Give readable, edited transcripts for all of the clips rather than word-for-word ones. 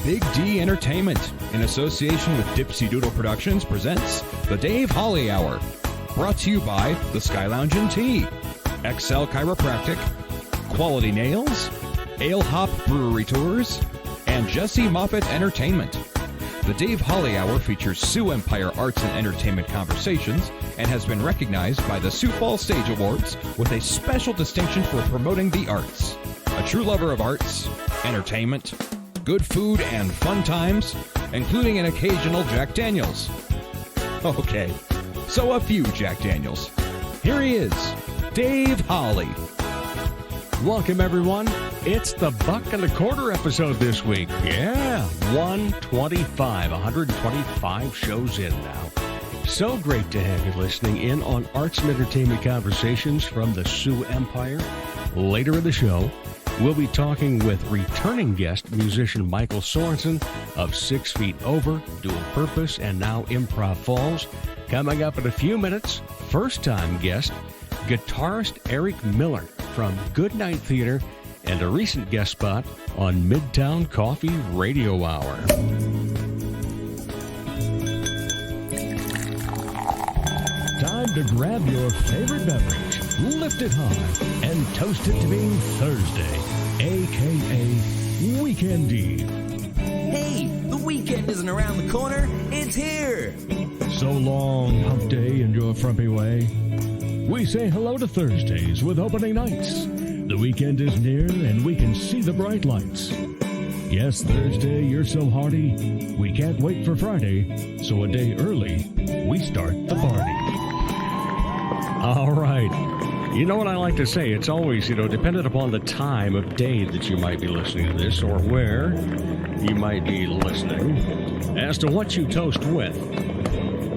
Big D Entertainment, in association with Dipsy Doodle Productions, presents The Dave Holly Hour. Brought to you by The Sky Lounge and Tea, XL Chiropractic, Quality Nails, Ale Hop Brewery Tours, and Jesse Moffat Entertainment. The Dave Holly Hour features Sioux Empire Arts and Entertainment Conversations and has been recognized by the Sioux Falls Stage Awards with a special distinction for promoting the arts. A true lover of arts, entertainment, good food, and fun times, including an occasional Jack Daniels. Okay, so a few Jack Daniels. Here he is, Dave Holly. Welcome, everyone. It's the $1.25 episode this week. Yeah, 125 shows in now. So great to have you listening in on Arts and Entertainment Conversations from the Sioux Empire. Later in the show, we'll be talking with returning guest musician Michael Sorenson of 6 Feet Over, Duel Purpose, and now Improv Falls. Coming up in a few minutes, first-time guest, guitarist Eric Miller from Goodnight Theater, and a recent guest spot on Midtown Coffee Radio Hour. Time to grab your favorite beverage, lift it high, and toast it to being Thursday, a.k.a. Weekend Eve. Hey, the weekend isn't around the corner, it's here! So long, hump day, and your frumpy way. We say hello to Thursdays with opening nights. The weekend is near, and we can see the bright lights. Yes, Thursday, you're so hearty, we can't wait for Friday, so a day early, we start the party. All right. You know what I like to say? It's always, dependent upon the time of day that you might be listening to this or where you might be listening as to what you toast with.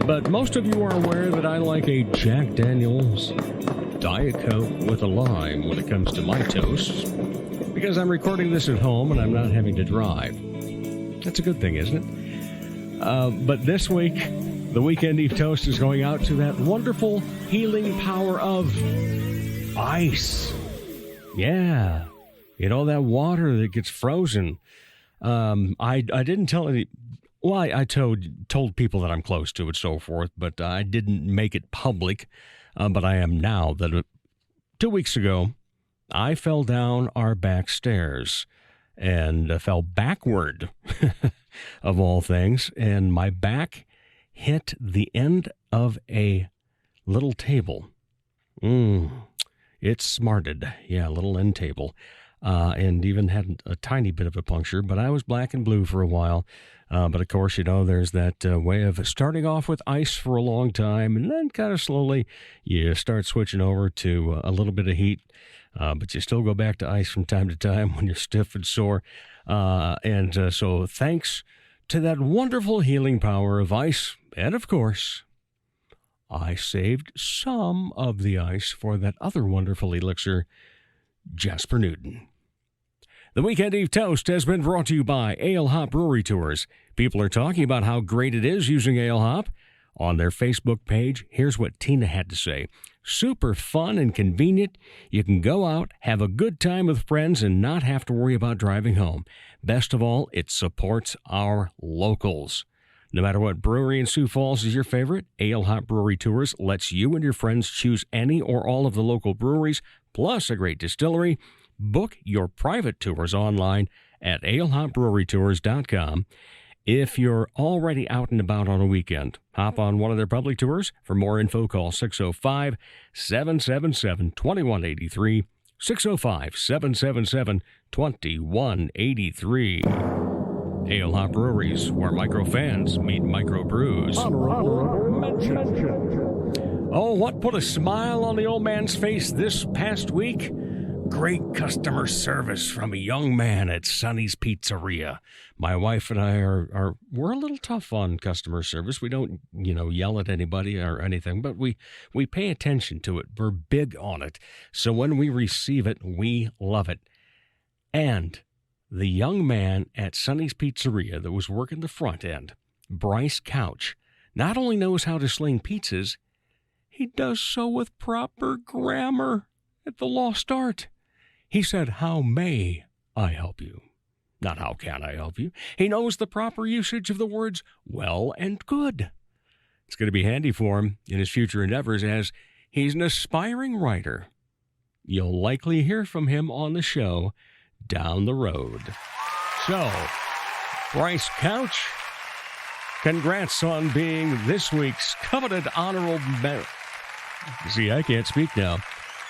But most of you are aware that I like a Jack Daniels Diet Coke with a lime when it comes to my toasts, because I'm recording this at home and I'm not having to drive. That's a good thing, isn't it? But this week, the Weekend Eve toast is going out to that wonderful healing power of ice. Yeah. That water that gets frozen. I didn't tell any... Well, I told people that I'm close to it, so forth, but I didn't make it public. But I am now. That 2 weeks ago, I fell down our back stairs and fell backward, of all things, and my back hit the end of a little table. It smarted. Yeah, a little end table. And even had a tiny bit of a puncture, but I was black and blue for a while. But of course, there's that way of starting off with ice for a long time, and then kind of slowly you start switching over to a little bit of heat, but you still go back to ice from time to time when you're stiff and sore. So thanks to that wonderful healing power of ice, and of course, I saved some of the ice for that other wonderful elixir, Jasper Newton. The Weekend Eve Toast has been brought to you by Ale Hop Brewery Tours. People are talking about how great it is using Ale Hop. On their Facebook page, here's what Tina had to say. Super fun and convenient. You can go out, have a good time with friends, and not have to worry about driving home. Best of all, it supports our locals. No matter what brewery in Sioux Falls is your favorite, Ale Hop Brewery Tours lets you and your friends choose any or all of the local breweries, plus a great distillery. Book your private tours online at alehopbrewerytours.com. If you're already out and about on a weekend, hop on one of their public tours. For more info, call 605-777-2183, 605-777-2183. Ale Hop Breweries, where micro fans meet micro brews. Oh, what put a smile on the old man's face this past week? Great customer service from a young man at Sonny's Pizzeria. My wife and I we're a little tough on customer service. We don't, yell at anybody or anything, but we pay attention to it. We're big on it. So when we receive it, we love it. And the young man at Sonny's Pizzeria that was working the front end, Bryce Couch, not only knows how to sling pizzas, he does so with proper grammar at the lost art. He said, "How may I help you?" Not how can I help you. He knows the proper usage of the words well and good. It's going to be handy for him in his future endeavors as he's an aspiring writer. You'll likely hear from him on the show down the road. So, Bryce Couch, congrats on being this week's coveted honorable See, I can't speak now.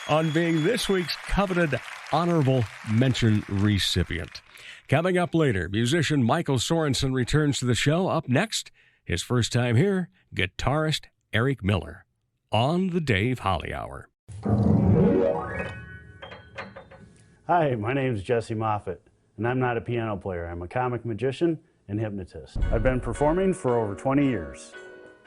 On being this week's coveted honorable mention recipient. Coming up later, musician Michael Sorenson returns to the show. Up next, his first time here, guitarist Eric Miller on the Dave Holly Hour. Hi, my name is Jesse Moffett, and I'm not a piano player. I'm a comic magician and hypnotist. I've been performing for over 20 years.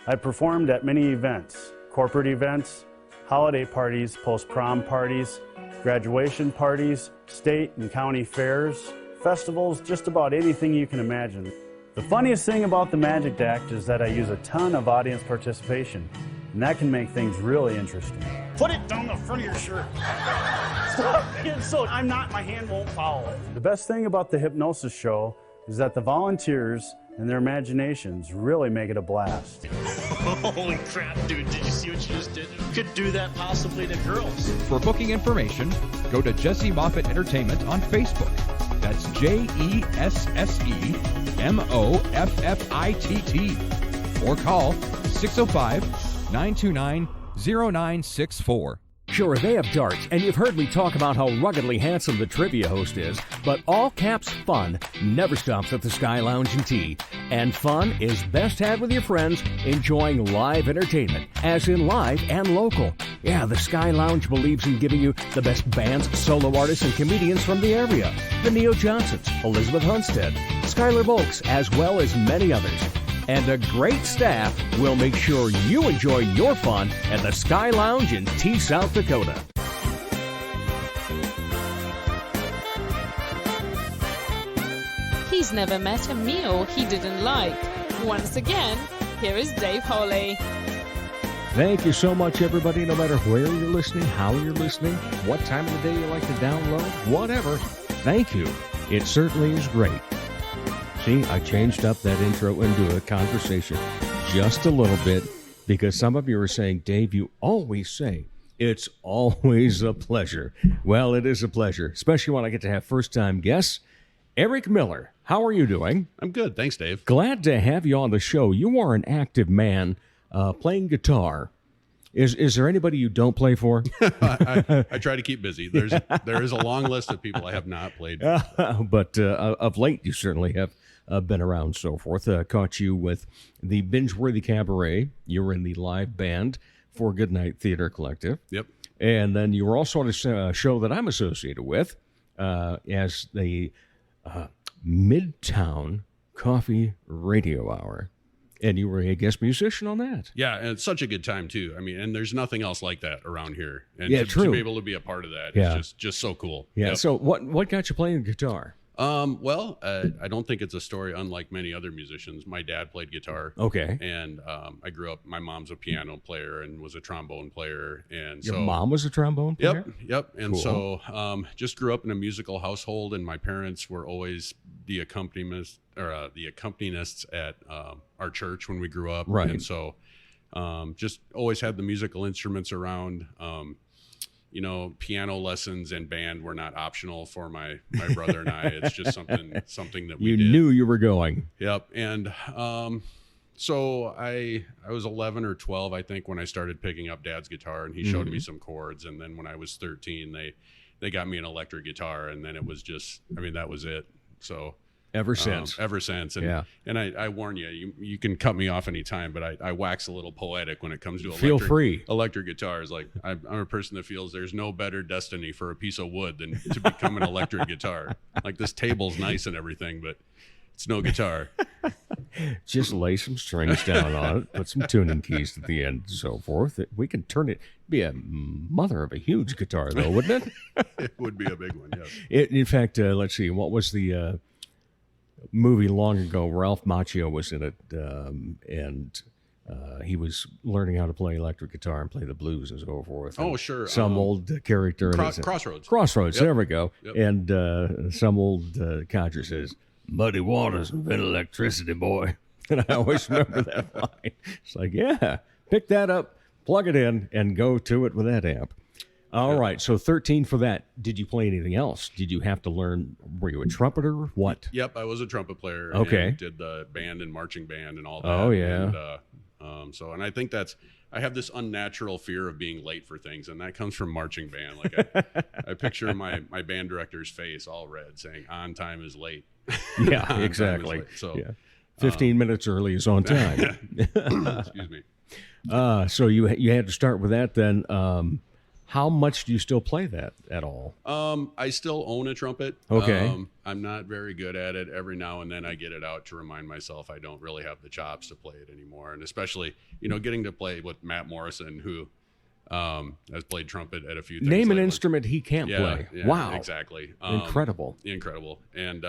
I've performed at many events, corporate events, holiday parties, post-prom parties, graduation parties, state and county fairs, festivals, just about anything you can imagine. The funniest thing about the Magic Act is that I use a ton of audience participation, and that can make things really interesting. Put it down the front of your shirt. Stop being so my hand won't follow it. The best thing about the hypnosis show is that the volunteers and their imaginations really make it a blast. Holy crap, dude, did you see what you just did? You could do that possibly to girls. For booking information, go to Jesse Moffett Entertainment on Facebook. That's JESSEMOFFITT. Or call 605-929-0964. Sure, they have darts, and you've heard me talk about how ruggedly handsome the trivia host is, but all caps fun never stops at the Sky Lounge and Tea. And fun is best had with your friends enjoying live entertainment, as in live and local. Yeah, the Sky Lounge believes in giving you the best bands, solo artists, and comedians from the area. The Neo Johnsons, Elizabeth Hunstead, Skylar Volks, as well as many others. And a great staff will make sure you enjoy your fun at the Sky Lounge in Tea, South Dakota. He's never met a meal he didn't like. Once again, here is Dave Holly. Thank you so much, everybody, no matter where you're listening, how you're listening, what time of the day you like to download, whatever. Thank you. It certainly is great. See, I changed up that intro into a conversation just a little bit because some of you are saying, Dave, you always say, it's always a pleasure. Well, it is a pleasure, especially when I get to have first-time guests. Eric Miller, how are you doing? I'm good. Thanks, Dave. Glad to have you on the show. You are an active man playing guitar. Is there anybody you don't play for? I try to keep busy. There is a long list of people I have not played for. But of late, you certainly have been around, so forth. Caught you with the Binge-Worthy Cabaret. You were in the live band for Goodnight Theater Collective. Yep. And then you were also on a show that I'm associated with as the Midtown Coffee Radio Hour. And you were a guest musician on that. Yeah, and it's such a good time, too. I mean, and there's nothing else like that around here. And yeah, to be able to be a part of that is just so cool. Yeah, Yep. So what got you playing guitar? Well, I don't think it's a story unlike many other musicians. My dad played guitar. Okay. And I grew up, my mom's a piano player and was a trombone player. And Your mom was a trombone player? Yep. And Cool. so just grew up in a musical household, and my parents were always the accompanimists at our church when we grew up. Right. And so just always had the musical instruments around. Piano lessons and band were not optional for my brother and I. It's just something that we did. You knew you were going. Yep. And so I was 11 or 12, I think, when I started picking up Dad's guitar, and he showed me some chords. And then when I was 13, they got me an electric guitar, and then it was just, that was it. So Ever since. And and I warn you can cut me off anytime, but I wax a little poetic when it comes to Feel free. Electric guitars. Like I'm a person that feels there's no better destiny for a piece of wood than to become an electric guitar. Like, this table's nice and everything, but it's no guitar. Just lay some strings down on it, put some tuning keys at the end and so forth. We can turn it, be a mother of a huge guitar though, wouldn't it? It would be a big one, yes. In fact, let's see, what was the movie long ago? Ralph Macchio was in it, and he was learning how to play electric guitar and play the blues and so forth. Oh, And sure. Some old character. Crossroads. Crossroads, Yep. there we go. Yep. And some old codger says, "Muddy waters invent electricity, boy." And I always remember that line. It's like, yeah, pick that up, plug it in, and go to it with that amp. All right, so 13 for that. Did you play anything else? Did you have to learn, were you a trumpeter? What? Yep, I was a trumpet player. Okay. And did the band and marching band and all that. Oh, yeah. And, and I think I have this unnatural fear of being late for things, and that comes from marching band. Like I picture my band director's face all red saying, "On time is late." Yeah, On time is exactly. late. So, yeah. 15 minutes early is on time. excuse me. So you had to start with that then. How much do you still play that at all? I still own a trumpet. Okay. I'm not very good at it. Every now and then I get it out to remind myself I don't really have the chops to play it anymore. And especially, getting to play with Matt Morrison, who has played trumpet at a few things. Name an lately. instrument he can't play. Yeah, Wow. exactly. Incredible. And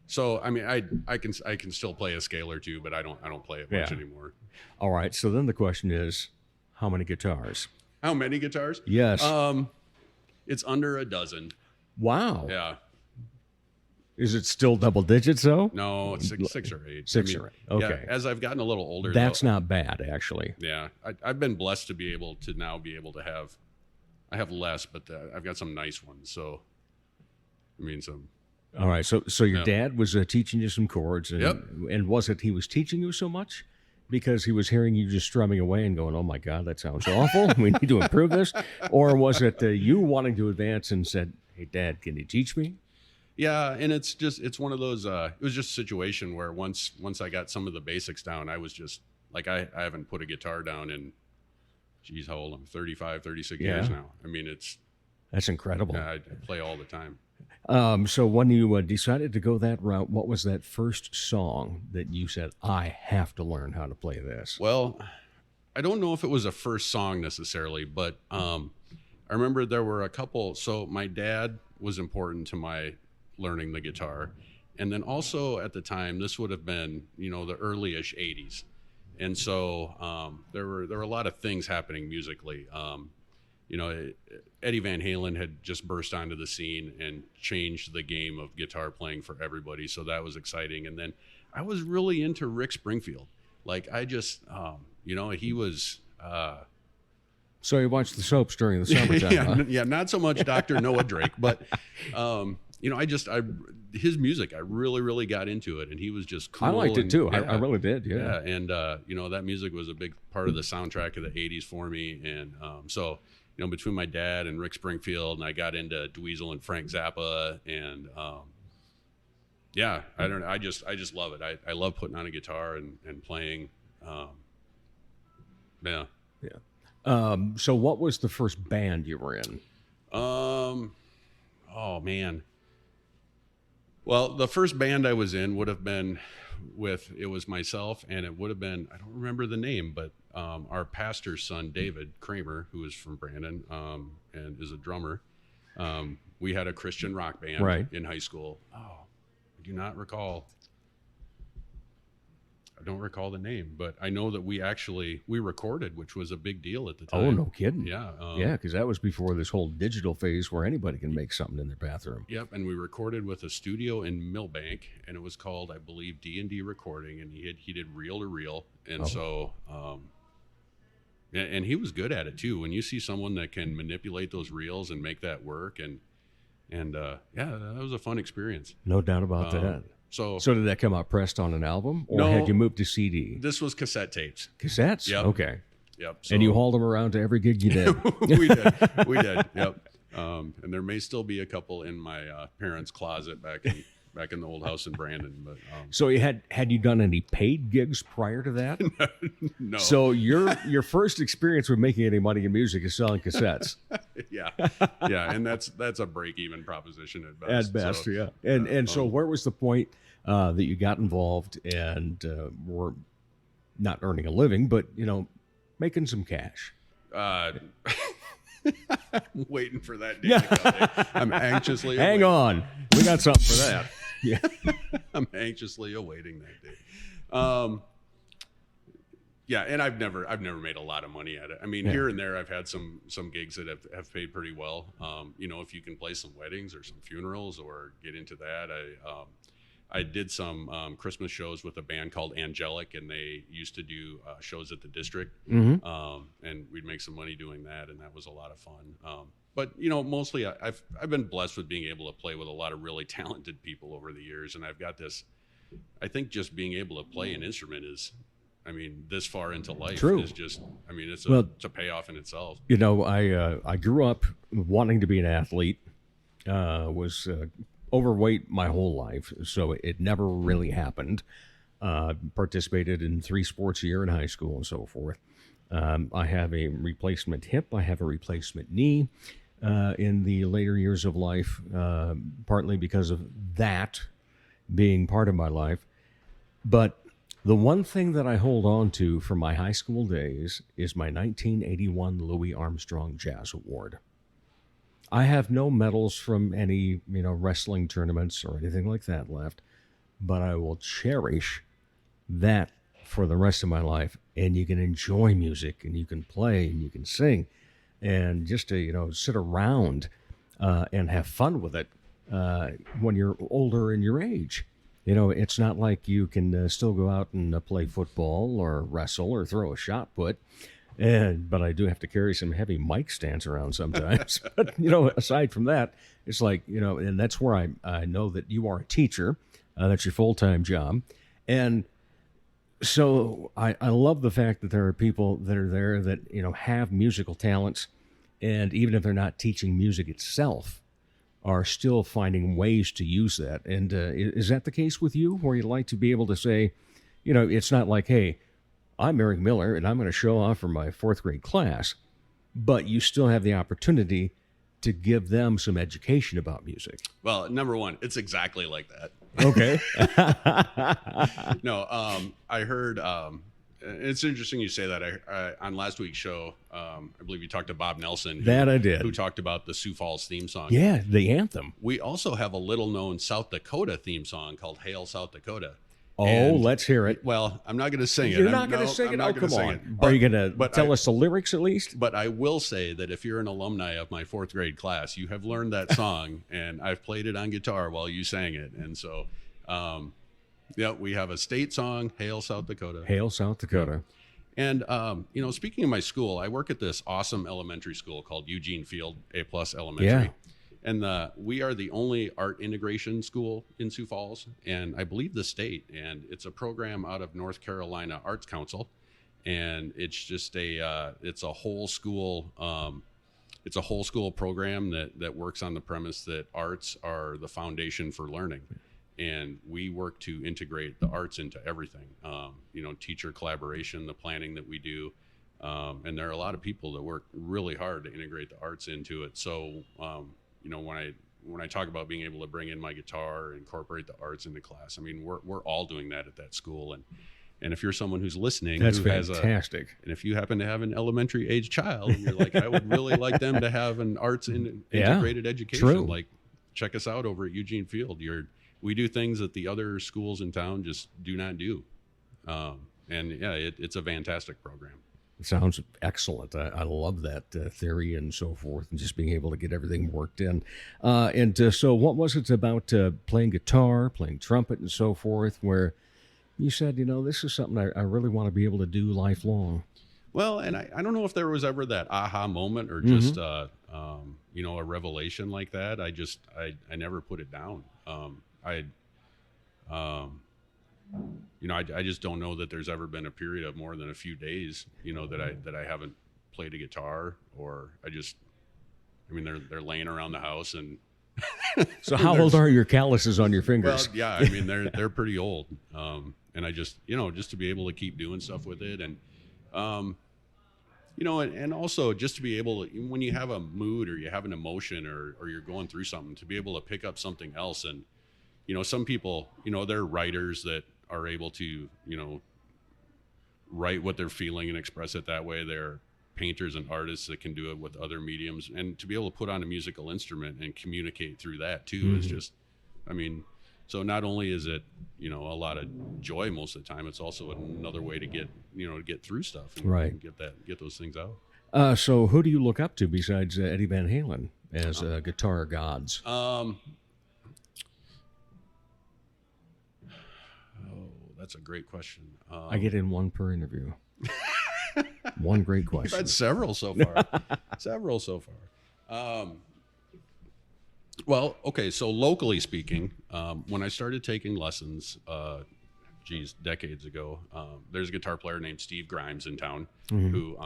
so I mean, I can still play a scale or two, but I don't play it much anymore. All right. So then the question is, how many guitars? How many guitars? Yes. It's under a dozen. Wow. Yeah. Is it still double digits though? No, it's six or eight. Six or eight. Okay. Yeah, as I've gotten a little older, That's though, not bad, actually. Yeah, I've been blessed to be able to have. I have less, but I've got some nice ones. So, I mean, some. All right. So your dad was teaching you some chords, and Yep. and was it he was teaching you so much because he was hearing you just strumming away and going, "Oh my God, that sounds awful. We need to improve this," or was it you wanting to advance and said, "Hey, Dad, can you teach me?" Yeah, and it's one of those. It was just a situation where once I got some of the basics down, I was just like I haven't put a guitar down in, geez, how old? I'm 35, 36 years now. I mean, That's incredible. I play all the time. So when you decided to go that route, what was that first song that you said, "I have to learn how to play this"? Well, I don't know if it was a first song necessarily, but I remember there were a couple. So my dad was important to my learning the guitar. And then also at the time, this would have been, the early-ish 80s. And so there were a lot of things happening musically. Eddie Van Halen had just burst onto the scene and changed the game of guitar playing for everybody. So that was exciting. And then I was really into Rick Springfield. Like I just, he was... So you watched the soaps during the summertime, huh? Yeah, not so much Dr. Noah Drake, but... his music, I really, really got into it, and he was just cool. I liked it too. Yeah, I really did. Yeah. And that music was a big part of the soundtrack of the '80s for me. And so between my dad and Rick Springfield, and I got into Dweezil and Frank Zappa, and I don't know. I just love it. I love putting on a guitar and playing. Yeah. So what was the first band you were in? Oh man. Well, the first band I was in would have been it was myself, and it would have been, I don't remember the name, but our pastor's son, David Kramer, who is from Brandon and is a drummer. We had a Christian rock band in high school. Oh, I do not recall. I don't recall the name, but I know that we recorded, which was a big deal at the time. Oh, no kidding. Yeah. Because that was before this whole digital phase where anybody can make something in their bathroom. Yep, and we recorded with a studio in Millbank, and it was called, I believe, D&D Recording, and he did reel to reel, and so, and he was good at it too. When you see someone that can manipulate those reels and make that work, and that was a fun experience. No doubt about that. So did that come out pressed on an album, or had you moved to CD? This was cassette tapes. Cassettes? Yep. Okay. Yep. So, And you hauled them around to every gig you did. We did. Yep. And there may still be a couple in my parents' closet back in the old house in Brandon. But So you had you done any paid gigs prior to that? no. So your first experience with making any money in music is selling cassettes. Yeah, and that's a break-even proposition at best. At best, so, yeah. And so where was the point that you got involved and were not earning a living, but making some cash? I'm waiting for that day to come. I'm anxiously Hang on, we got something for that. Yeah. I'm anxiously awaiting that day. Yeah, and I've never made a lot of money at it. I mean, here and there, I've had some gigs that have paid pretty well. If you can play some weddings or some funerals or get into that, I did some Christmas shows with a band called Angelic, and they used to do shows at the District, and we'd make some money doing that, and that was a lot of fun. But mostly I've been blessed with being able to play with a lot of really talented people over the years, and I've got this. I think just being able to play an instrument is, this far into life is just, it's a payoff in itself. I grew up wanting to be an athlete. Was overweight my whole life, so it never really happened. Participated in 3 sports a year in high school and so forth. I have a replacement hip. I have a replacement knee in the later years of life, partly because of that being part of my life. But the one thing that I hold on to from my high school days is my 1981 Louis Armstrong Jazz Award. I have no medals from any, wrestling tournaments or anything like that left, but I will cherish that for the rest of my life. And you can enjoy music, and you can play, and you can sing, and just to, sit around and have fun with it when you're older in your age. It's not like you can still go out and play football or wrestle or throw a shot put. But I do have to carry some heavy mic stands around sometimes. But, aside from that, it's like, and that's where I know that you are a teacher. That's your full-time job. And so I love the fact that there are people that are there that, have musical talents. And even if they're not teaching music itself, are still finding ways to use that. And is that the case with you, where you'd like to be able to say, it's not like, hey, I'm Eric Miller, and I'm going to show off for my 4th grade class, but you still have the opportunity to give them some education about music? Well, number one, it's exactly like that. Okay. No, I heard, it's interesting you say that. I on last week's show, I believe you talked to Bob Nelson. I did. Who talked about the Sioux Falls theme song. Yeah, the anthem. We also have a little-known South Dakota theme song called Hail South Dakota. Oh, let's hear it. Well, I'm not going to sing it. You're not going to sing it? Oh, come on. Are you going to tell us the lyrics at least? But I will say that if you're an alumni of my 4th grade class, you have learned that song, and I've played it on guitar while you sang it. And so, we have a state song, Hail South Dakota. Hail South Dakota. And, speaking of my school, I work at this awesome elementary school called Eugene Field A+ Elementary. Yeah. And we are the only art integration school in Sioux Falls, and I believe the state. And it's a program out of North Carolina Arts Council, and it's just it's a whole school program that works on the premise that arts are the foundation for learning, and we work to integrate the arts into everything. Teacher collaboration, the planning that we do. And there are a lot of people that work really hard to integrate the arts into it. So, when I talk about being able to bring in my guitar, incorporate the arts into class, we're all doing that at that school. And if you're someone who's listening, that's fantastic. And if you happen to have an elementary age child, and you're like, I would really like them to have an arts integrated education. True. Like, check us out over at Eugene Field. We do things that the other schools in town just do not do. It's a fantastic program. It sounds excellent. I love that theory and so forth, and just being able to get everything worked in. So what was it about playing guitar, playing trumpet, and so forth, where you said, this is something I really want to be able to do lifelong? Well, and I don't know if there was ever that aha moment or just, a revelation like that. I never put it down. I just don't know that there's ever been a period of more than a few days, that I haven't played a guitar, or they're laying around the house. And so how old are your calluses on your fingers? Well, yeah, they're pretty old. And I just to be able to keep doing stuff with it, and and also just to be able to, when you have a mood or you have an emotion or you're going through something, to be able to pick up something else. And some people, they're writers that are able to, write what they're feeling and express it that way. They're painters and artists that can do it with other mediums, and to be able to put on a musical instrument and communicate through that too is just, So not only is it, you know, a lot of joy most of the time, it's also another way to get, you know, to get through stuff and, Right. and get those things out. So who do you look up to besides Eddie Van Halen as guitar gods? Oh, that's a great question. I get in one per interview. One great I've question. had several so far. Well, okay. So locally speaking, when I started taking lessons, decades ago, there's a guitar player named Steve Grimes in town who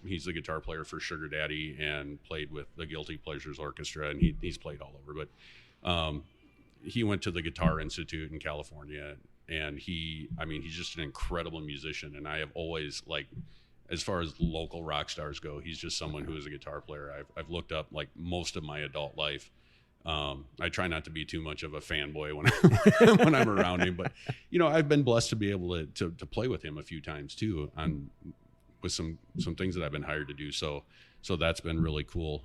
he's the guitar player for Sugar Daddy and played with the Guilty Pleasures Orchestra, and he's played all over. But he went to the Guitar Institute in California, and he's just an incredible musician. And I have always, like, as far as local rock stars go, he's just someone who is a guitar player I've looked up like most of my adult life. I try not to be too much of a fanboy when I'm around him, but you know, I've been blessed to be able to play with him a few times too, with some things that I've been hired to do. So that's been really cool.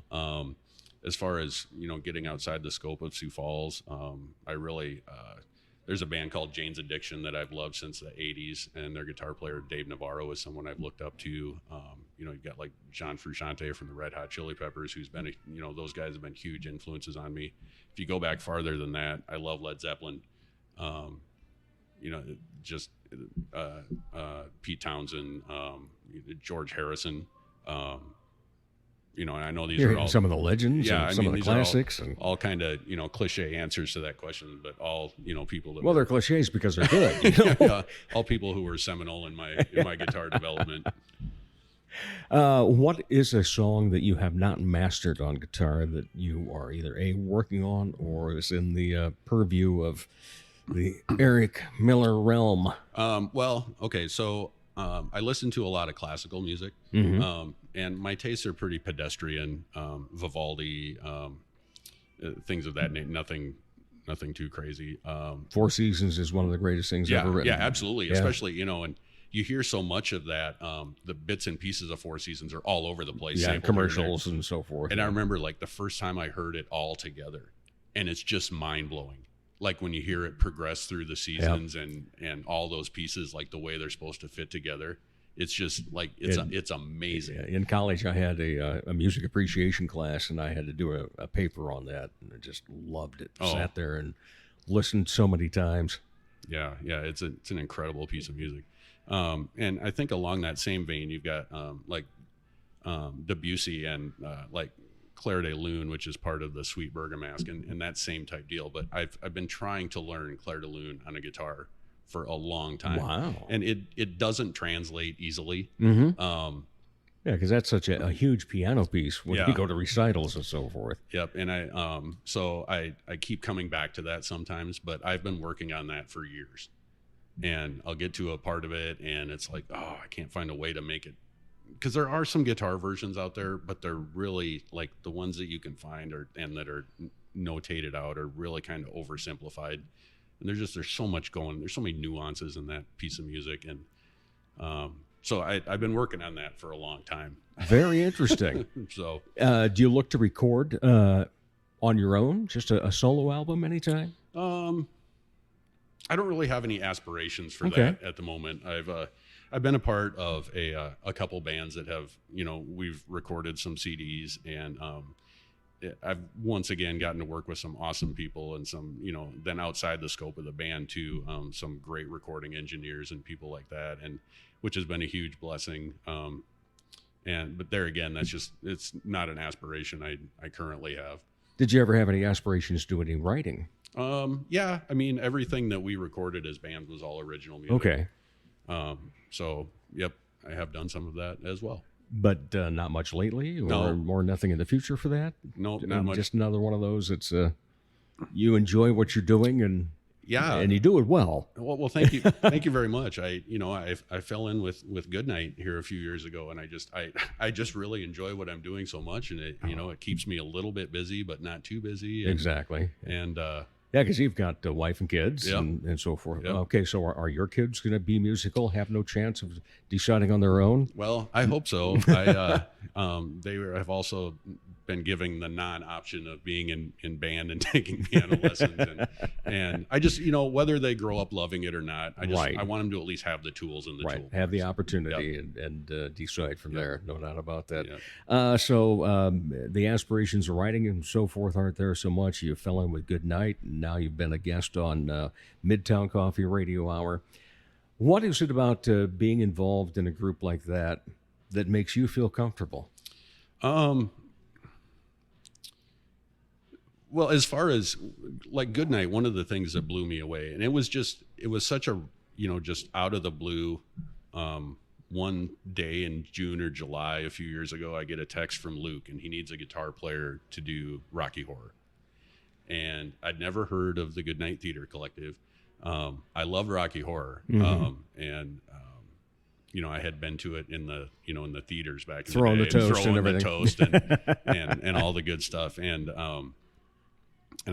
As far as, you know, getting outside the scope of Sioux Falls, I really, there's a band called Jane's Addiction that I've loved since the 80s, and their guitar player Dave Navarro is someone I've looked up to. You know, you've got like John Frusciante from the Red Hot Chili Peppers, who's been, you know, those guys have been huge influences on me. If you go back farther than that, I love Led Zeppelin. You know, just Pete Townsend, George Harrison. You know, and I know these are all some of the legends, yeah, and some of the these are classics, and all kind of, you know, cliche answers to that question, but all, you know, people that well, they're cliches because they're good. You know? yeah, all people who were seminal in my guitar development. What is a song that you have not mastered on guitar that you are either working on or is in the purview of the Eric Miller realm? Well, okay, so I listen to a lot of classical music, and my tastes are pretty pedestrian. Vivaldi, things of that nature. Nothing too crazy. Four Seasons is one of the greatest things ever written. Yeah, absolutely. Yeah. Especially, you know, and you hear so much of that. The bits and pieces of Four Seasons are all over the place. Yeah, commercials and so forth. And I remember, like, the first time I heard it all together, and it's just mind blowing. Like when you hear it progress through the seasons and all those pieces, like the way they're supposed to fit together. It's just like, it's amazing. Yeah, in college, I had a music appreciation class, and I had to do a paper on that, and I just loved it. Sat there and listened so many times. Yeah, it's an incredible piece of music. And I think along that same vein, you've got Debussy and like Clair de Lune, which is part of the Sweet Bergamasque, and that same type deal. But I've been trying to learn Clair de Lune on a guitar for a long time. Wow. And it doesn't translate easily. Yeah, because that's such a huge piano piece when you go to recitals and so forth. Yep. And I keep coming back to that sometimes, but I've been working on that for years. And I'll get to a part of it, and it's like, oh, I can't find a way to make it. Because there are some guitar versions out there, but they're really, like, the ones that you can find and that are notated out are really kind of oversimplified. And there's so much going. There's so many nuances in that piece of music, and so I've been working on that for a long time. Very interesting. So, do you look to record on your own, just a solo album anytime? I don't really have any aspirations for that at the moment. I've been a part of a couple bands that have, you know, we've recorded some CDs, and I've once again gotten to work with some awesome people, and some, you know, then outside the scope of the band too, some great recording engineers and people like that, and which has been a huge blessing. But there again, it's not an aspiration I currently have. Did you ever have any aspirations to do any writing? Yeah, I mean, everything that we recorded as bands was all original music. Okay. So, yep, I have done some of that as well. But not much lately, or nothing in the future for that? No, not much. Just another one of those. It's you enjoy what you're doing, and and you do it well. Well, thank you, thank you very much. I fell in with Goodnight here a few years ago, and I just really enjoy what I'm doing so much, and it keeps me a little bit busy, but not too busy. Exactly. And yeah, because you've got a wife and kids and so forth. Yep. Okay, so are your kids going to be musical? Have no chance of deciding on their own? Well, I hope so. They have also been given the non-option of being in band and taking piano lessons, and I just, whether they grow up loving it or not, I want them to at least have the tools in the toolbox. Have the opportunity and decide from there. No doubt about that. Yep. So the aspirations of writing and so forth aren't there so much. You fell in with Good Night, and now you've been a guest on Midtown Coffee Radio Hour. What is it about being involved in a group like that makes you feel comfortable? Well, as far as like Good Night, one of the things that blew me away, and it was such a, just out of the blue, one day in June or July a few years ago, I get a text from Luke, and he needs a guitar player to do Rocky Horror. And I'd never heard of the Good Night Theater Collective. I loved Rocky Horror. And I had been to it in the theaters back in throwing the day, throwing the toast and all the good stuff. And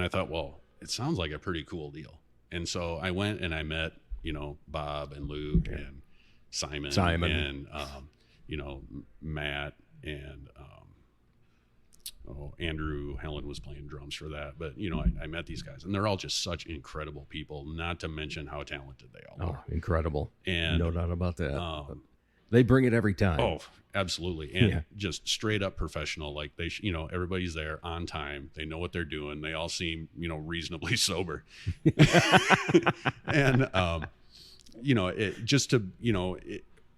I thought, well, it sounds like a pretty cool deal. And so I went and I met, Bob and Luke and Simon and, Matt and, Andrew Helen was playing drums for that. But, I met these guys, and they're all just such incredible people, not to mention how talented they all are. Oh, incredible. And no doubt about that. They bring it every time. Oh, absolutely. And just straight up professional. Like they, everybody's there on time. They know what they're doing. They all seem, reasonably sober. And, it just to,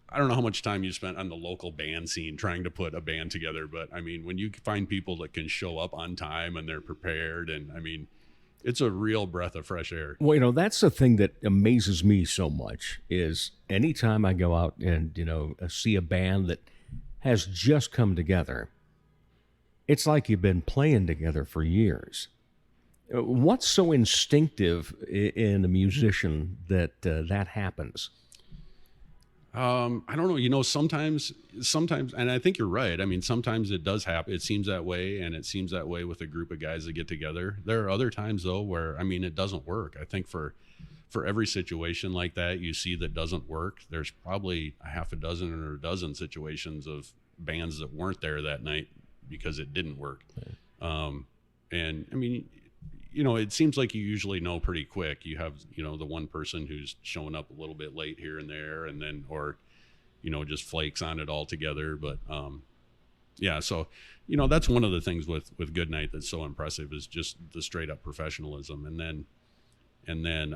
I don't know how much time you spent on the local band scene trying to put a band together, but I mean, when you find people that can show up on time and they're prepared, and I mean, it's a real breath of fresh air. Well, that's the thing that amazes me so much is anytime I go out and, see a band that has just come together, it's like you've been playing together for years. What's so instinctive in a musician that that happens? I don't know. Sometimes, and I think you're right. I mean, sometimes it does happen. It seems that way, and it seems that way with a group of guys that get together. There are other times though where, I mean, it doesn't work. I think for every situation like that you see that doesn't work, there's probably a half a dozen or a dozen situations of bands that weren't there that night because it didn't work. And I mean, it seems like you usually know pretty quick. You have, the one person who's showing up a little bit late here and there, and then, or, just flakes on it altogether. But, so, that's one of the things with Good Night that's so impressive is just the straight up professionalism. And then,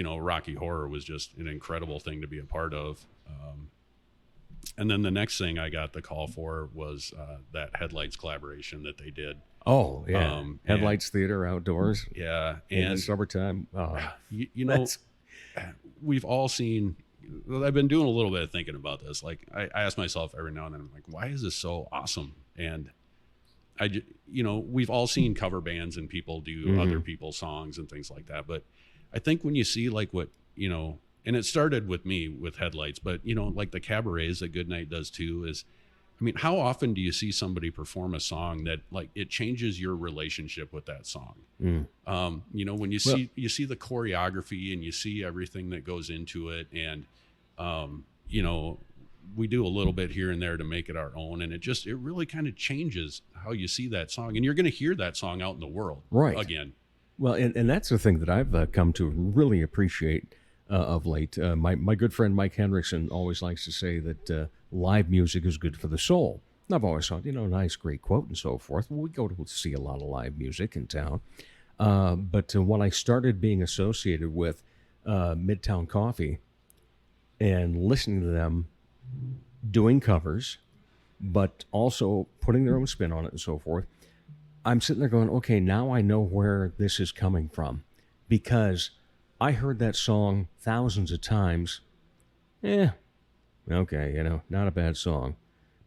Rocky Horror was just an incredible thing to be a part of. And then the next thing I got the call for was that Headlights collaboration that they did. Oh, yeah. Headlights Theater outdoors. Yeah. In the summertime. We've all seen, I've been doing a little bit of thinking about this. Like I ask myself every now and then, I'm like, why is this so awesome? And we've all seen cover bands and people do other people's songs and things like that. But I think when you see like what, and it started with me with Headlights, but like the cabarets that Good Night does too is, I mean, how often do you see somebody perform a song that like it changes your relationship with that song? When you see the choreography and you see everything that goes into it, and we do a little bit here and there to make it our own, and it really kind of changes how you see that song, and you're going to hear that song out in the world again. Well, and that's the thing that I've come to really appreciate of late. My good friend Mike Hendrickson always likes to say that live music is good for the soul. And I've always thought, nice, great quote and so forth. Well, we go to see a lot of live music in town. But when I started being associated with Midtown Coffee and listening to them doing covers, but also putting their own spin on it and so forth, I'm sitting there going, okay, now I know where this is coming from, because I heard that song thousands of times. Okay, not a bad song.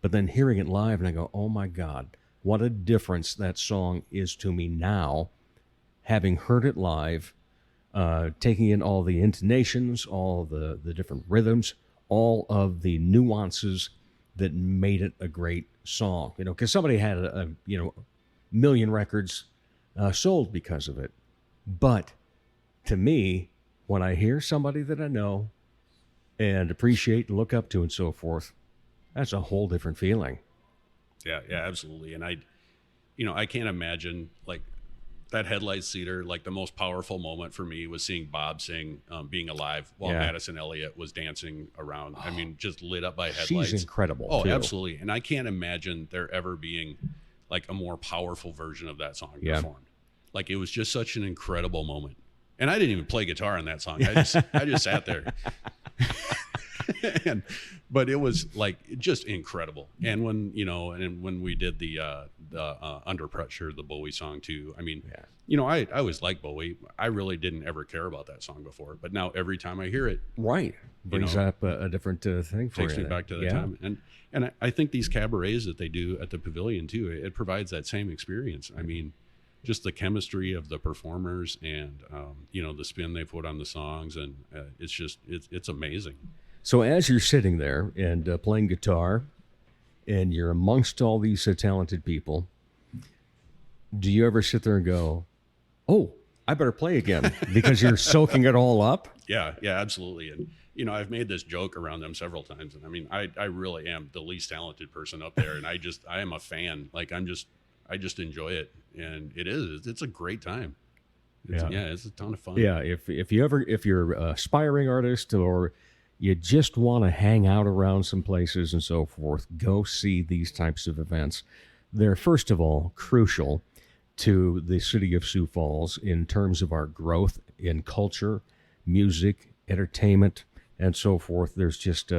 But then hearing it live and I go, oh my God, what a difference that song is to me now, having heard it live, taking in all the intonations, all the different rhythms, all of the nuances that made it a great song. Because somebody had a million records sold because of it. But to me, when I hear somebody that I know and appreciate and look up to and so forth, that's a whole different feeling. Yeah, absolutely. And I can't imagine like that Headlights Theater, like the most powerful moment for me was seeing Bob sing Being Alive while Madison Elliott was dancing around. I mean, just lit up by headlights. She's incredible. Oh, too. absolutely. And I can't imagine there ever being like a more powerful version of that song performed. Like it was just such an incredible moment. And I didn't even play guitar in that song. I just sat there. But it was like just incredible. And when and when we did the Under Pressure, the Bowie song too, I mean, I always liked Bowie. I really didn't ever care about that song before, but now every time I hear it, brings up a different thing for you. Takes me back to the time. And I think these cabarets that they do at the Pavilion too, it provides that same experience. I mean, just the chemistry of the performers and the spin they put on the songs, and it's amazing. So as you're sitting there and playing guitar, and you're amongst all these talented people, do you ever sit there and go, "Oh, I better play again," because you're soaking it all up? Yeah, absolutely. And I've made this joke around them several times, and I mean, I really am the least talented person up there, and I am a fan. Like I just enjoy it, and it's a great time. It's a ton of fun. Yeah, if you're an aspiring artist or you just want to hang out around some places and so forth, go see these types of events. They're, first of all, crucial to the city of Sioux Falls in terms of our growth in culture, music, entertainment, and so forth. There's just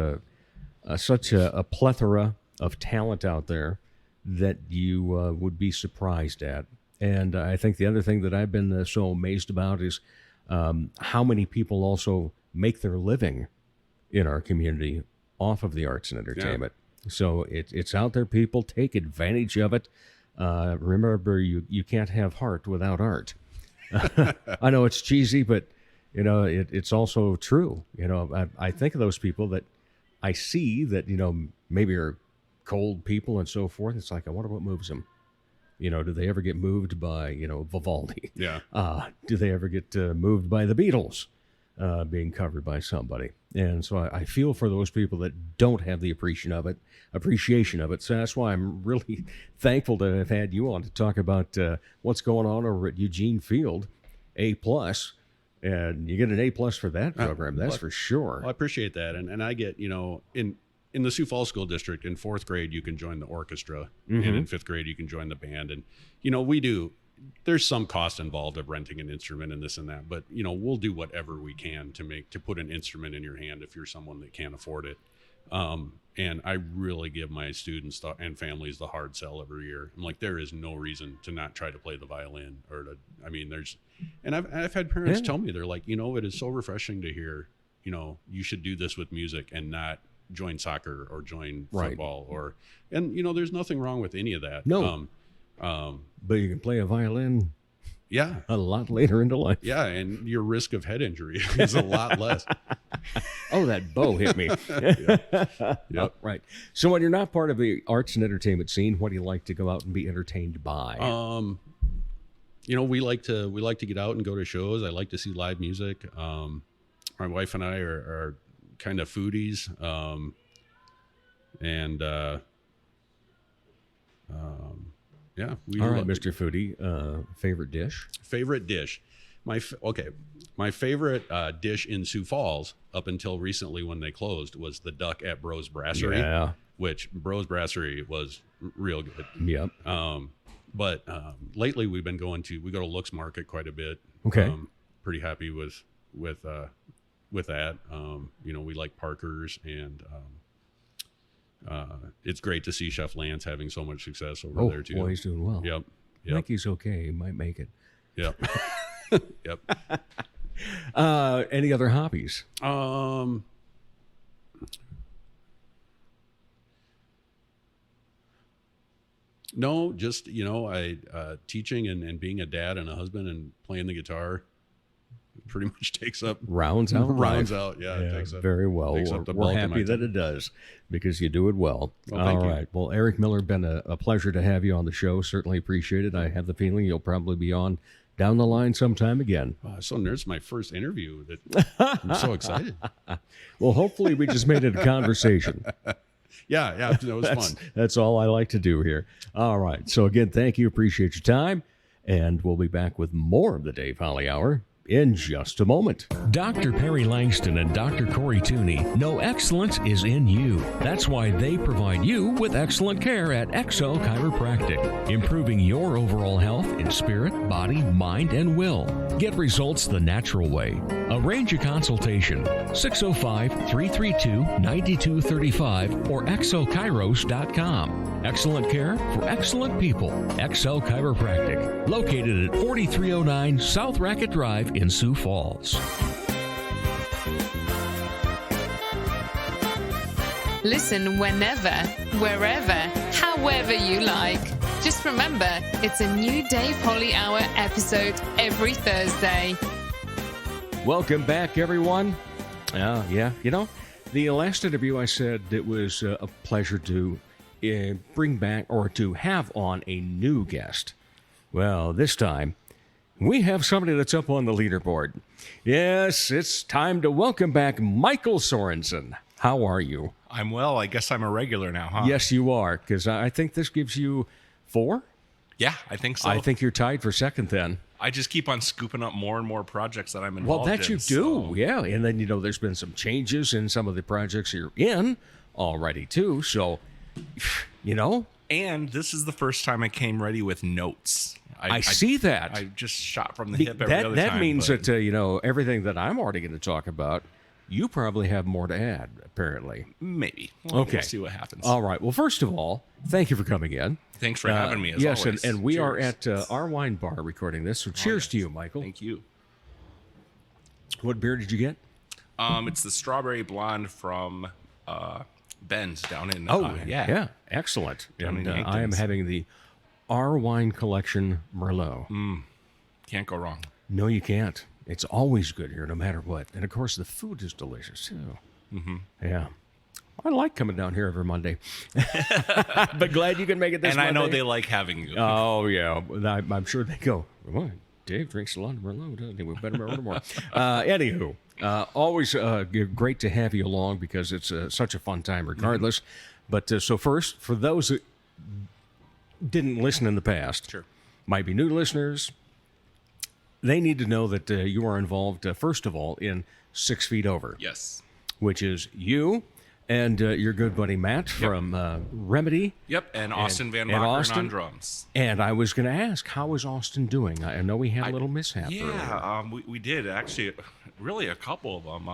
such a plethora of talent out there that you would be surprised at. And I think the other thing that I've been so amazed about is how many people also make their living in our community off of the arts and entertainment. So it's out there, people. Take advantage of it. Remember, you can't have heart without art. I know it's cheesy, but it's also true. I think of those people that I see that maybe are cold people and so forth. It's like, I wonder what moves them. Do they ever get moved by Vivaldi? Yeah. Do they ever get moved by the Beatles being covered by somebody? And so I feel for those people that don't have the appreciation of it. So that's why I'm really thankful to have had you on to talk about what's going on over at Eugene Field, A+. And you get an A+ for that program, that's for sure. Well, I appreciate that. And I get, in the Sioux Falls School District, in 4th grade, you can join the orchestra. And in 5th grade, you can join the band. And, there's some cost involved of renting an instrument and this and that, but we'll do whatever we can to put an instrument in your hand if you're someone that can't afford it. And I really give my students and families the hard sell every year. I'm like, there is no reason to not try to play the violin and I've had parents tell me, they're like, it is so refreshing to hear, you should do this with music and not join soccer or join football there's nothing wrong with any of that. No. But you can play a violin a lot later into life. Yeah, and your risk of head injury is a lot less. Oh, that bow hit me. Yep. Right. So when you're not part of the arts and entertainment scene, what do you like to go out and be entertained by? We like to get out and go to shows. I like to see live music. My wife and I are kind of foodies. All right, Mr. Foodie, favorite dish? Favorite dish. My favorite dish in Sioux Falls up until recently when they closed was the duck at Bros Brasserie. Yeah. Which Bros Brasserie was real good. Yep. But lately we go to Looks Market quite a bit. Okay. Pretty happy with that. We like Parker's, and it's great to see Chef Lance having so much success over there too. Oh, boy, he's doing well. Yep. I think he's okay. He might make it. Yep. Yep. Any other hobbies? No, just, teaching and being a dad and a husband and playing the guitar pretty much takes up rounds out. Yeah, it takes up very well. We're happy that it does because you do it well. All right. Well, Eric Miller, been a pleasure to have you on the show. Certainly appreciate it. I have the feeling you'll probably be on down the line sometime again. So it's my first interview. I'm so excited. Well, hopefully we just made it a conversation. Yeah, that was fun. That's all I like to do here. All right. So again, thank you. Appreciate your time. And we'll be back with more of the Dave Holly Hour in just a moment. Dr. Perry Langston and Dr. Corey Tooney know excellence is in you. That's why they provide you with excellent care at XL Chiropractic, improving your overall health in spirit, body, mind, and will. Get results the natural way. Arrange a consultation, 605-332-9235 or xlchiros.com. Excellent care for excellent people. XL Chiropractic, located at 4309 South Racket Drive in Sioux Falls. Listen whenever, wherever, however you like. Just remember, it's a new Dave Holly Hour episode every Thursday. Welcome back, everyone. Yeah, you know, the last interview I said it was a pleasure to bring back or to have on a new guest. Well, this time we have somebody that's up on the leaderboard. Yes, it's time to welcome back Michael Sorenson. How are you? I'm well. I guess I'm a regular now, huh? Yes, you are, because I think this gives you 4. Yeah, I think so. I think you're tied for second then. I just keep on scooping up more and more projects that I'm involved in. Well, that you do, yeah. And then, you know, there's been some changes in some of the projects you're in already, too. So, you know. And this is the first time I came ready with notes. I see that. I just shot from the hip every other time. That means that, you know, everything that I'm already going to talk about, you probably have more to add, apparently. Maybe. Okay. We'll see what happens. All right. Well, first of all, thank you for coming in. Thanks for having me, as yes, always. and we are Cheers. at our wine bar recording this, so cheers to you, Michael. Thank you. What beer did you get? It's the strawberry blonde from Ben's down in... yeah. Excellent. Down And in I am Yankton's. having the Our Wine Collection Merlot. Can't go wrong. No, you can't. It's always good here, no matter what. And, of course, the food is delicious, too. Mm-hmm. Yeah. I like coming down here every Monday. But glad you can make it this And Monday. I know they like having you. Oh, yeah. I'm sure they go, well, Dave drinks a lot of Merlot, doesn't he? We better order more. Anywho, always great to have you along because it's such a fun time regardless. But so first, for those that didn't listen in the past, Sure. might be new listeners, they need to know that you are involved, first of all, in 6 Feet Over. Yes. Which is you and your good buddy Matt from Remedy. Yep, and Austin Van and Bakken Austin. on drums. And I was going to ask, how is Austin doing? I know we had a little mishap earlier. Yeah, we did actually, really a couple of them.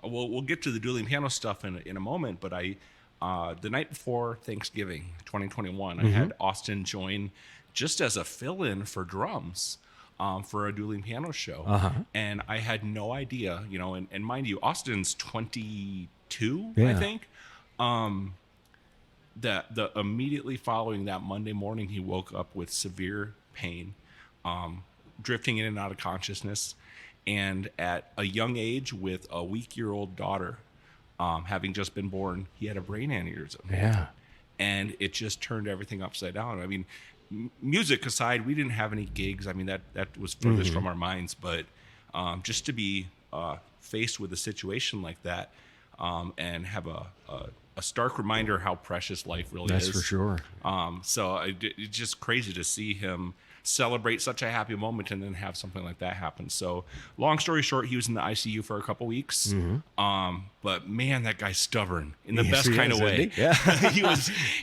We'll get to the dueling piano stuff in a moment, but the night before Thanksgiving 2021, I had Austin join just as a fill-in for drums. For a dueling piano show, and I had no idea, you know. And mind you, Austin's 22, I think. That immediately following that Monday morning, he woke up with severe pain, drifting in and out of consciousness, and at a young age, with a week-year-old daughter, having just been born, he had a brain aneurysm. Yeah, and it just turned everything upside down. I mean, music aside, we didn't have any gigs. I mean, that was furthest from our minds. But just to be faced with a situation like that and have a stark reminder how precious life really is. That's for sure. So it's just crazy to see him celebrate such a happy moment and then have something like that happen. So long story short, he was in the ICU for a couple weeks. But man, that guy's stubborn in the best kind of way. Yeah.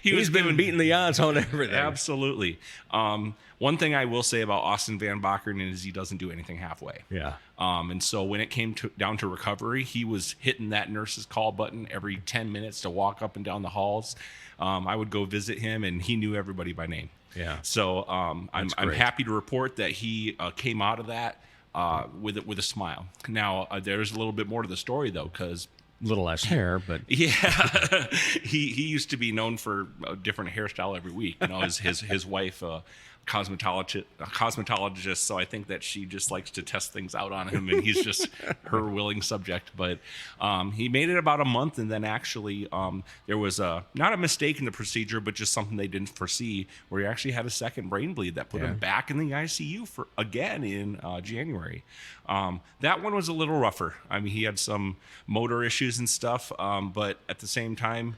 He's been beating the odds on everything. Absolutely. One thing I will say about Austin Van Bakken is he doesn't do anything halfway. Yeah. And so when it came down to recovery, he was hitting that nurse's call button every 10 minutes to walk up and down the halls. I would go visit him, and he knew everybody by name. Yeah. So I'm happy to report that he came out of that with a smile. Now there's a little bit more to the story though, because a little less hair, but yeah, he used to be known for a different hairstyle every week. You know, his wife. Cosmetologist, so I think that she just likes to test things out on him, and he's just her willing subject. But he made it about a month, and then actually there was not a mistake in the procedure, but just something they didn't foresee, where he actually had a second brain bleed that put him back in the ICU again in January. That one was a little rougher. I mean, he had some motor issues and stuff, but at the same time,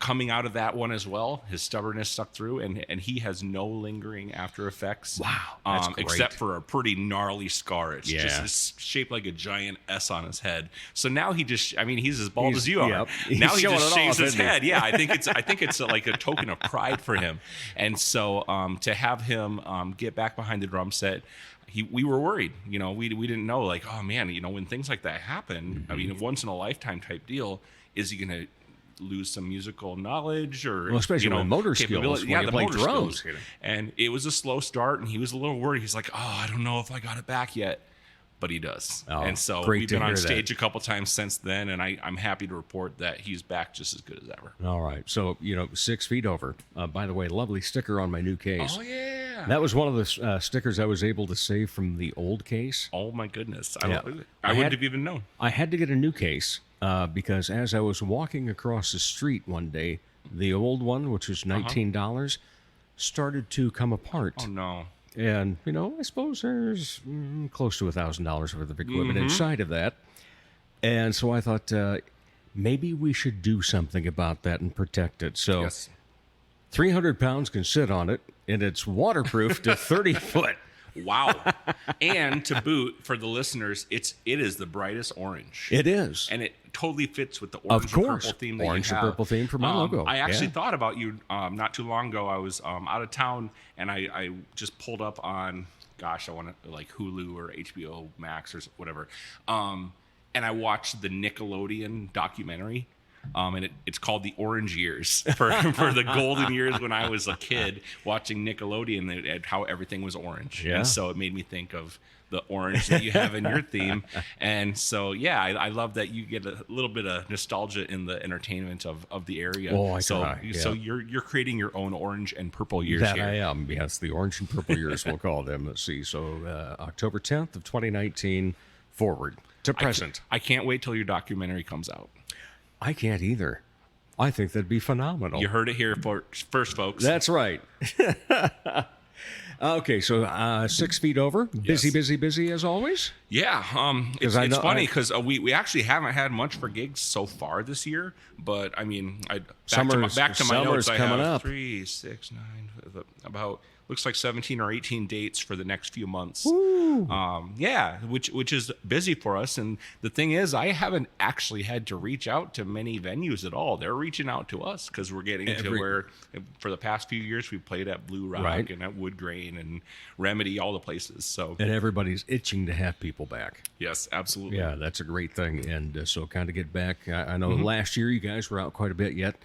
coming out of that one as well, his stubbornness stuck through, and he has no lingering after effects. Wow, that's great. Except for a pretty gnarly scar. It's just shaped like a giant S on his head. So now he's as bald as you are. Yep. Now He's he just showing it shaves off, his isn't he? head. Yeah, I think it's like a token of pride for him. And so to have him get back behind the drum set, we were worried. We didn't know, like, oh man, when things like that happen, I mean, once in a lifetime type deal, is he going to lose some musical knowledge or especially with motor skills when you play drums. Skills. And it was a slow start, and he was a little worried. He's like, I don't know if I got it back yet, but he does. And so we've been on stage a couple times since then, and I'm happy to report that he's back just as good as ever. All right, so 6 feet over. By the way, lovely sticker on my new case. Oh yeah, that was one of the stickers I was able to save from the old case. Oh my goodness, I wouldn't have even known. I had to get a new case. Because as I was walking across the street one day, the old one, which was $19, started to come apart. Oh, no. And, I suppose there's close to $1,000 worth of equipment inside of that. And so I thought, maybe we should do something about that and protect it. So 300 pounds can sit on it, and it's waterproof to 30 foot. Wow. And to boot, for the listeners, it is the brightest orange. It is. And it totally fits with the orange and purple theme that orange you have. and purple theme for my logo. I actually thought about you not too long ago. I was out of town, and I just pulled up on, I want to, like, Hulu or HBO Max or whatever. And I watched the Nickelodeon documentary. And it's called The Orange Years for the golden years when I was a kid watching Nickelodeon and how everything was orange. Yeah. And so it made me think of the orange that you have in your theme. And so, I love that you get a little bit of nostalgia in the entertainment of the area. Oh, So you're creating your own orange and purple years that here. I am. Yes, the orange and purple years, we'll call them. Let's see. So October 10th of 2019 forward to present. I can't wait till your documentary comes out. I can't either. I think that'd be phenomenal. You heard it here first, folks. That's right. Okay, so 6 feet over. Busy as always? Yeah. It's funny because we actually haven't had much for gigs so far this year. But, I mean, back to my notes, I have up. 3, 6, 9, about... looks like 17 or 18 dates for the next few months. Which is busy for us. And the thing is, I haven't actually had to reach out to many venues at all. They're reaching out to us because we're getting to where, for the past few years, we've played at Blue Rock and at Wood Grain and Remedy, all the places. So and everybody's itching to have people back. Yes, absolutely. Yeah, that's a great thing. And so kind of get back. I know last year you guys were out quite a bit yet.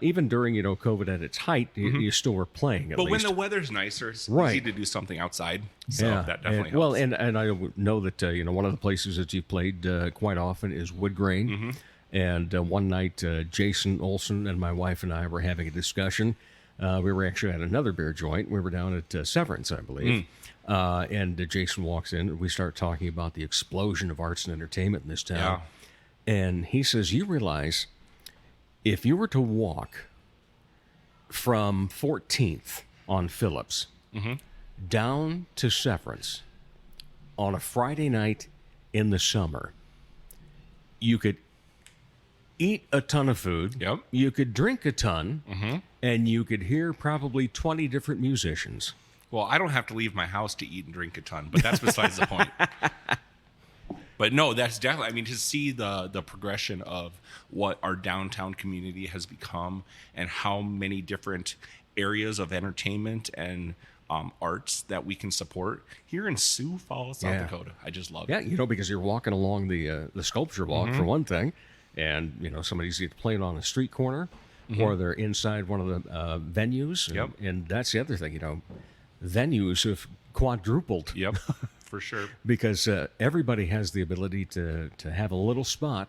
Even during COVID at its height, you still were playing. But when the weather's nicer, it's easy to do something outside. So that definitely helps. Well, and I know that one of the places that you played quite often is Wood Grain. And one night, Jason Olson and my wife and I were having a discussion. We were actually at another beer joint. We were down at Severance, I believe. And Jason walks in, and we start talking about the explosion of arts and entertainment in this town. And he says, you realize if you were to walk from 14th on Phillips down to Severance on a Friday night in the summer, you could eat a ton of food, you could drink a ton, and you could hear probably 20 different musicians. Well, I don't have to leave my house to eat and drink a ton, but that's besides the point. But no, that's definitely, I mean, to see the progression of what our downtown community has become and how many different areas of entertainment and arts that we can support here in Sioux Falls, South Dakota. I just love it. Yeah, because you're walking along the sculpture walk for one thing, and somebody's either playing on a street corner or they're inside one of the venues. And that's the other thing, venues have quadrupled. Yep, for sure. Because everybody has the ability to have a little spot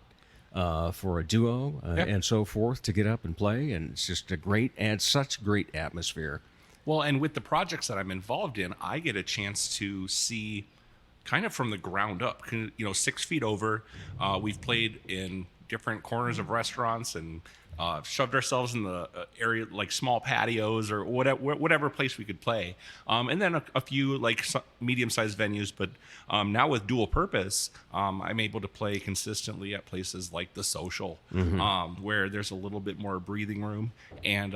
for a duo and so forth to get up and play, and it's just adds such great atmosphere. Well, and with the projects that I'm involved in, I get a chance to see kind of from the ground up. 6 feet over, we've played in different corners of restaurants and shoved ourselves in the area, like small patios or whatever place we could play. And then a few like medium-sized venues. But now with Duel Purpose, I'm able to play consistently at places like the Social, where there's a little bit more breathing room, and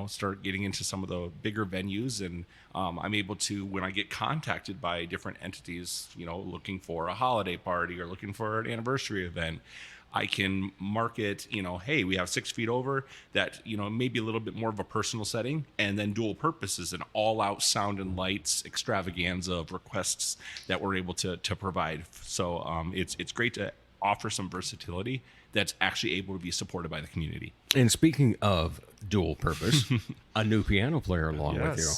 start getting into some of the bigger venues. And I'm able to, when I get contacted by different entities, looking for a holiday party or looking for an anniversary event, I can market, hey, we have 6 feet over that, maybe a little bit more of a personal setting. And then Dual Purpose is an all-out sound and lights extravaganza of requests that we're able to provide. So it's great to offer some versatility that's actually able to be supported by the community. And speaking of Dual Purpose, a new piano player along with you.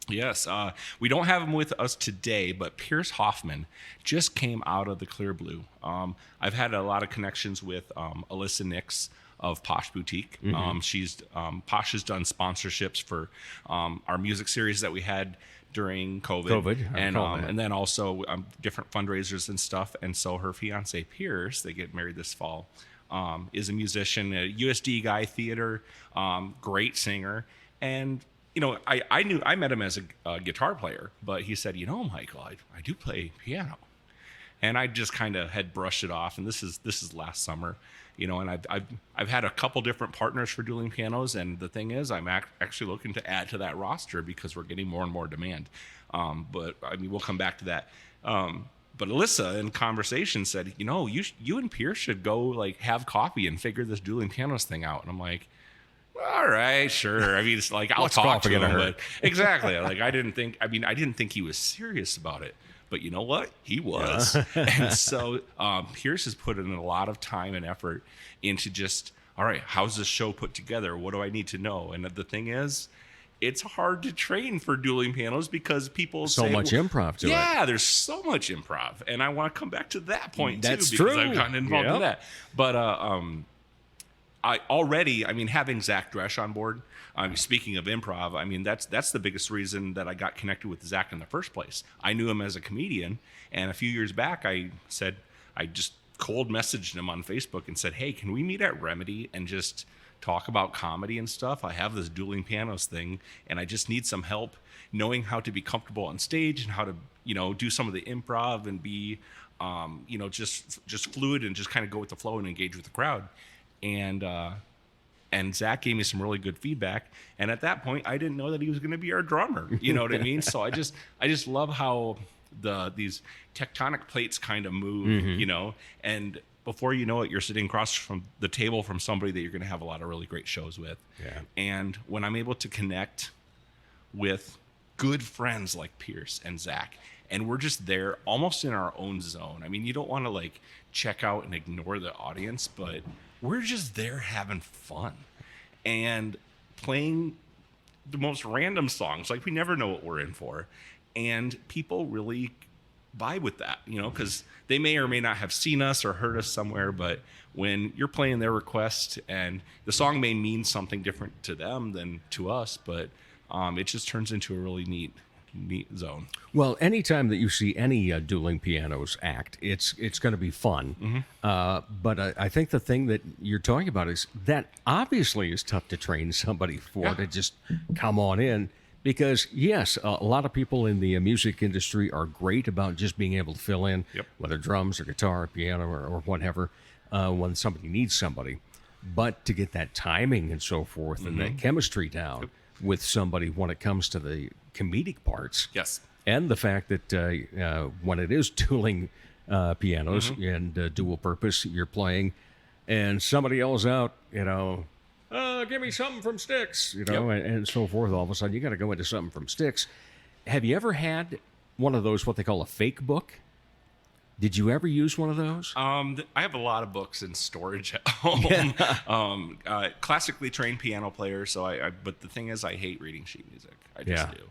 Yes, we don't have him with us today, but Pierce Hoffman just came out of the Clear Blue. I've had a lot of connections with Alyssa Nix of Posh Boutique. Posh has done sponsorships for our music series that we had during COVID, and then also different fundraisers and stuff. And so her fiance Pierce, they get married this fall, is a musician, a USD guy, theater, great singer, and I met him as a guitar player, but he said, Michael, I do play piano. And I just kind of had brushed it off. And this is last summer, and I've had a couple different partners for dueling pianos. And the thing is, I'm actually looking to add to that roster because we're getting more and more demand. But I mean, we'll come back to that. But Alyssa in conversation said, you and Pierce should go like have coffee and figure this dueling pianos thing out. And I'm like, all right, sure. I mean, it's like I'll talk to him, but exactly. Like I didn't think he was serious about it, but you know what? He was. And so Pierce has put in a lot of time and effort into just, all right, how's this show put together? What do I need to know? And the thing is, it's hard to train for dueling pianos because people say much improv to it. Yeah, there's so much improv, and I want to come back to that point too because true. I've gotten involved in that. But having Zach Dresch on board, speaking of improv, that's the biggest reason that I got connected with Zach in the first place. I knew him as a comedian, and a few years back, I just cold messaged him on Facebook and said, hey, can we meet at Remedy and just talk about comedy and stuff? I have this dueling pianos thing, and I just need some help knowing how to be comfortable on stage and how to, do some of the improv and be, just fluid and just kind of go with the flow and engage with the crowd. And Zach gave me some really good feedback. And at that point, I didn't know that he was going to be our drummer. You know what I mean? So I just love how these tectonic plates kind of move, and before you know it, you're sitting across from the table from somebody that you're going to have a lot of really great shows with. Yeah. And when I'm able to connect with good friends like Pierce and Zach, and we're just there almost in our own zone. I mean, you don't want to like check out and ignore the audience, but we're just there having fun and playing the most random songs. Like we never know what we're in for. And people really vibe with that, because they may or may not have seen us or heard us somewhere, but when you're playing their request and the song may mean something different to them than to us, but it just turns into a really neat zone. Well, anytime that you see any dueling pianos act, it's going to be fun. But I think the thing that you're talking about is that obviously is tough to train somebody for to just come on in. Because, yes, a lot of people in the music industry are great about just being able to fill in, whether drums or guitar or piano or whatever, when somebody needs somebody. But to get that timing and so forth and that chemistry down with somebody when it comes to the comedic parts. Yes. And the fact that when it is dueling pianos and dual purpose, you're playing, and somebody yells out, give me something from Styx, and so forth. All of a sudden, you got to go into something from Styx. Have you ever had one of those, what they call a fake book? Did you ever use one of those? I have a lot of books in storage at home. Classically trained piano player, but the thing is, I hate reading sheet music. I just do.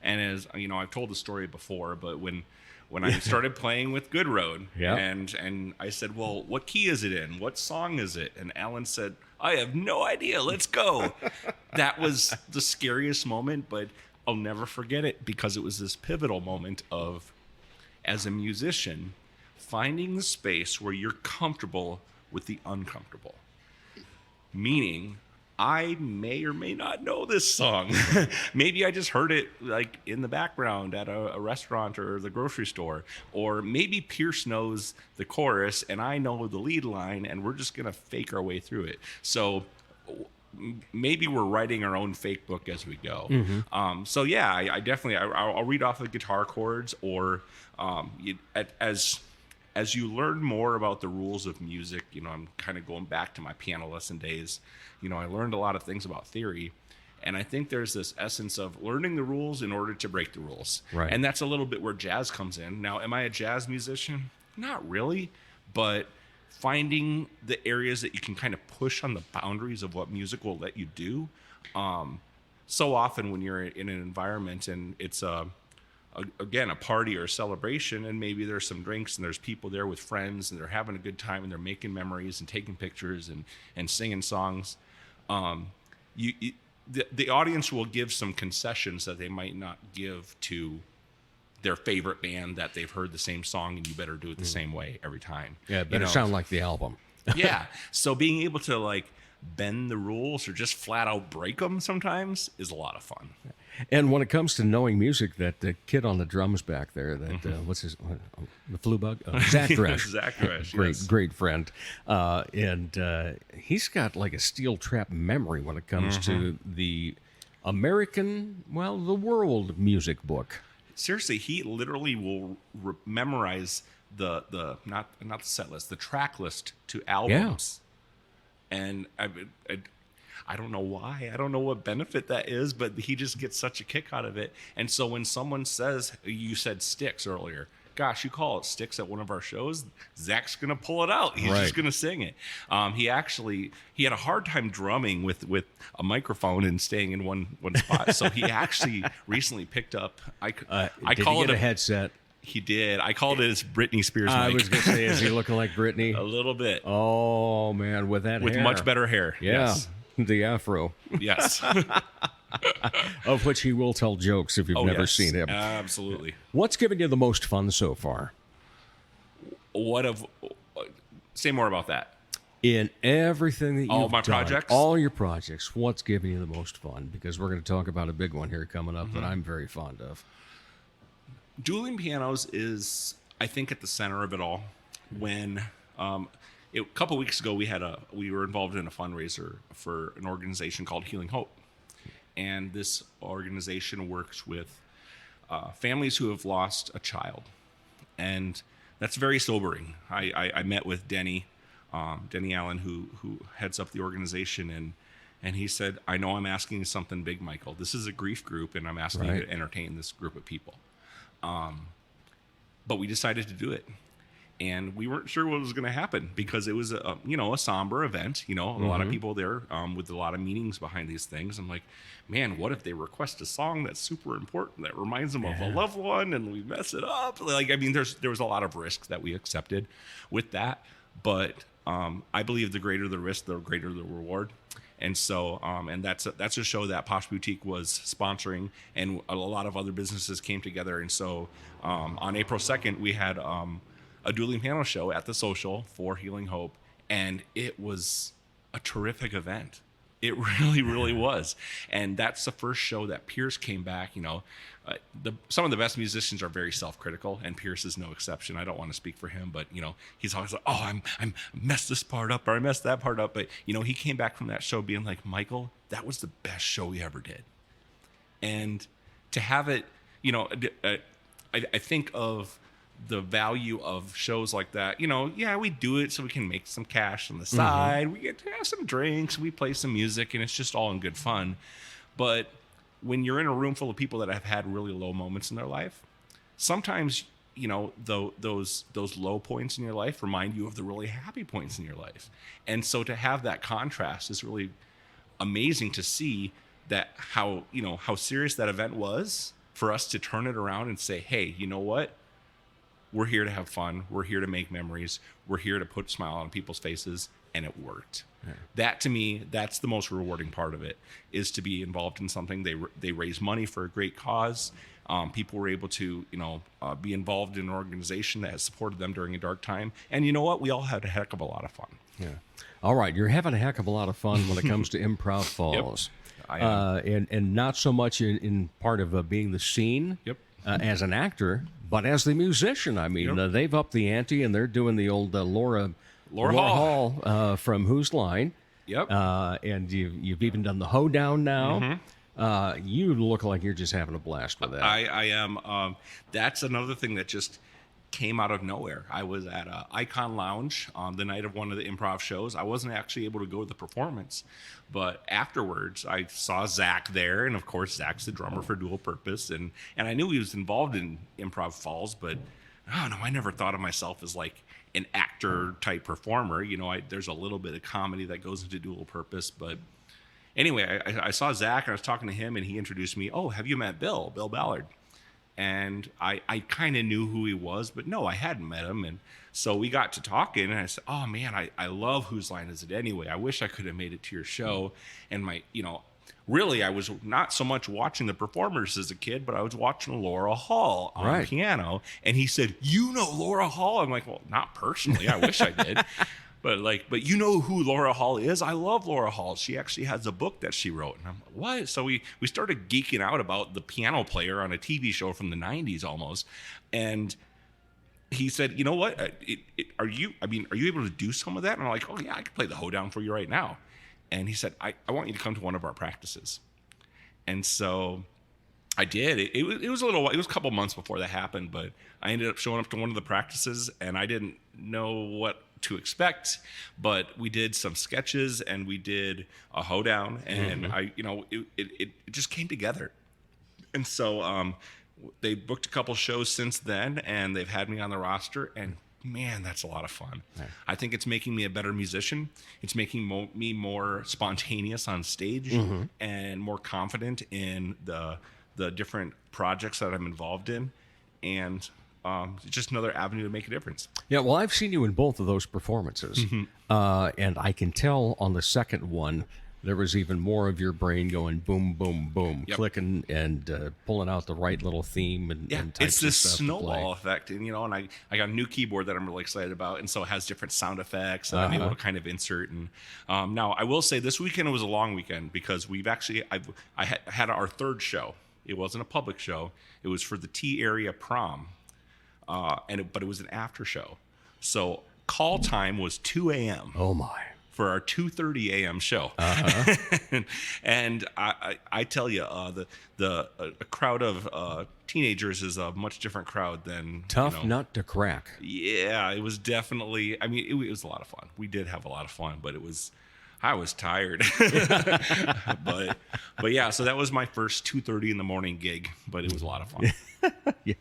And as I've told the story before, but when I started playing with Good Road, and I said, well, what key is it in? What song is it? And Alan said, I have no idea. Let's go. That was the scariest moment, but I'll never forget it because it was this pivotal moment of, as a musician, finding the space where you're comfortable with the uncomfortable. meaning I may or may not know this song. Maybe I just heard it like in the background at a restaurant or the grocery store. Or maybe Pierce knows the chorus and I know the lead line, and we're just going to fake our way through it. So maybe we're writing our own fake book as we go. So yeah, I definitely, I'll read off the guitar chords, or as you learn more about the rules of music, you know, I'm kind of going back to my piano lesson days. You know, I learned a lot of things about theory, and I think there's this essence of learning the rules in order to break the rules. Right. And that's a little bit where jazz comes in. Now, am I a jazz musician? Not really, but finding the areas that you can kind of push on the boundaries of what music will let you do. So often when you're in an environment and it's again, a party or a celebration, and maybe there's some drinks and there's people there with friends and they're having a good time and they're making memories and taking pictures and singing songs. The audience will give some concessions that they might not give to their favorite band that they've heard the same song, and you better do it the same way every time. Yeah, it better sound like the album. Yeah. So being able to like bend the rules or just flat out break them sometimes is a lot of fun. And when it comes to knowing music, that kid on the drums back there, that what's his, the flu bug, Zach Dresch. Zach Dresch, great friend, and he's got like a steel trap memory when it comes to the American, well, the world music book. Seriously, he literally will memorize the not the set list, the track list to albums. Yeah. And I don't know why. I don't know what benefit that is, but he just gets such a kick out of it. And so when someone says, you said Sticks earlier, gosh, you call it Sticks at one of our shows, Zach's going to pull it out. He's just going to sing it. He had a hard time drumming with a microphone and staying in one spot. So he actually recently picked up, I call it a headset. He did. I called it his Britney Spears mic. I was going to say, is he looking like Britney? A little bit. Oh, man, with that hair. With much better hair. Yeah. Yes. The afro. Yes. Of which he will tell jokes if you've never seen him. Absolutely. What's given you the most fun so far? Say more about that. In everything that you've all my done, projects? All your projects, what's giving you the most fun? Because we're going to talk about a big one here coming up that I'm very fond of. Dueling pianos is, I think, at the center of it all. When a couple weeks ago, we were involved in a fundraiser for an organization called Healing Hope, and this organization works with families who have lost a child, and that's very sobering. I met with Denny Allen, who heads up the organization, and he said, "I know I'm asking you something big, Michael. This is a grief group, and I'm asking you to entertain this group of people." But we decided to do it. And we weren't sure what was going to happen because it was a somber event, a lot of people there with a lot of meanings behind these things. I'm like, man, what if they request a song that's super important that reminds them of a loved one and we mess it up? There was a lot of risk that we accepted with that. But I believe the greater the risk, the greater the reward. And so, and that's a show that Posh Boutique was sponsoring, and a lot of other businesses came together. And so, on April 2nd, we had a dueling piano show at the Social for Healing Hope, and it was a terrific event. It really, really was. And that's the first show that Pierce came back. Some of the best musicians are very self-critical, and Pierce is no exception. I don't want to speak for him, but he's always like, "Oh, I messed this part up, or I messed that part up." But he came back from that show being like, "Michael, that was the best show we ever did." And to have it, I think of the value of shows like that. We do it so we can make some cash on the side. We get to have some drinks, we play some music, and it's just all in good fun. But when you're in a room full of people that have had really low moments in their life, sometimes, those low points in your life remind you of the really happy points in your life. And so to have that contrast is really amazing to see that how serious that event was for us to turn it around and say, hey, you know what? We're here to have fun. We're here to make memories. We're here to put a smile on people's faces, and it worked. Yeah. That, to me, that's the most rewarding part of it, is to be involved in something. They raise money for a great cause. People were able to, be involved in an organization that has supported them during a dark time. And you know what? We all had a heck of a lot of fun. Yeah. All right. You're having a heck of a lot of fun when it comes to Improv Falls. I am. And not so much in part of being the scene Yep. As an actor, but as the musician. I mean, they've upped the ante, and they're doing the old Laura Hall from Whose Line. Yep. And you've even done the hoedown now. You look like you're just having a blast with that. I am. That's another thing that just came out of nowhere. I was at Icon Lounge on the night of one of the improv shows. I wasn't actually able to go to the performance, but afterwards I saw Zach there, and of course Zach's the drummer for Duel Purpose, and I knew he was involved in Improv Falls, but I never thought of myself as like an actor type performer. There's a little bit of comedy that goes into Duel Purpose, but anyway, I saw Zach and I was talking to him, and he introduced me. Oh, have you met Bill Ballard? And I kind of knew who he was, but no, I hadn't met him. And so we got to talking, and I said, oh man, I love Whose Line Is It Anyway? I wish I could have made it to your show. And really, I was not so much watching the performers as a kid, but I was watching Laura Hall on piano. And he said, you know Laura Hall? I'm like, well, not personally. I wish I did. But you know who Laura Hall is? I love Laura Hall. She actually has a book that she wrote. And I'm like, what? So we started geeking out about the piano player on a TV show from the 90s almost. And he said, you know what? Are you able to do some of that? And I'm like, oh yeah, I can play the hoedown for you right now. And he said, I want you to come to one of our practices. And so I did. It was a couple months before that happened, but I ended up showing up to one of the practices, and I didn't know what to expect, but we did some sketches and we did a hoedown, and it just came together. And so they booked a couple shows since then, and they've had me on the roster, and man, that's a lot of fun. Yeah. I think it's making me a better musician. It's making me more spontaneous on stage and more confident in the different projects that I'm involved in, and just another avenue to make a difference. Yeah, well, I've seen you in both of those performances, and I can tell on the second one there was even more of your brain going boom, boom, boom, clicking and pulling out the right little theme and types it's this of stuff snowball effect, and and I got a new keyboard that I'm really excited about, and so it has different sound effects that I'm able to kind of insert. And now I will say this weekend was a long weekend because I had our third show. It wasn't a public show. It was for the T area prom. But it was an after show. So call time was 2 a.m. Oh my. For our 2:30 a.m. show. And I tell you, a crowd of teenagers is a much different crowd than tough nut to crack. Yeah, it was definitely. I mean, it was a lot of fun. We did have a lot of fun, but I was tired. but yeah, so that was my first 2:30 in the morning gig, but it was a lot of fun. Yeah.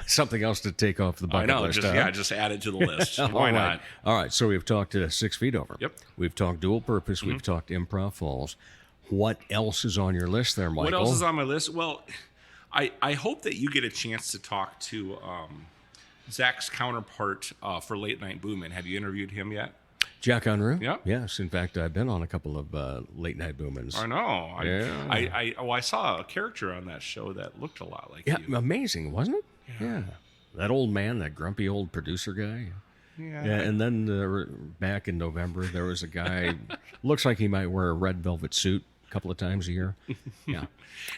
Something else to take off the bucket list. Just add it to the list. Why not? All right, so we've talked 6 Feet Over. Yep. We've talked Duel Purpose. We've talked Improv Falls. What else is on your list there, Michael? What else is on my list? Well, I hope that you get a chance to talk to Zach's counterpart for Late Night Boomin'. Have you interviewed him yet? Jack Unruh? Yeah. Yes. In fact, I've been on a couple of Late Night Boomins. I know. Yeah. I saw a character on that show that looked a lot like you. Amazing, wasn't it? Yeah. That old man, that grumpy old producer guy. Yeah. And then back in November, there was a guy, looks like he might wear a red velvet suit a couple of times a year. Yeah.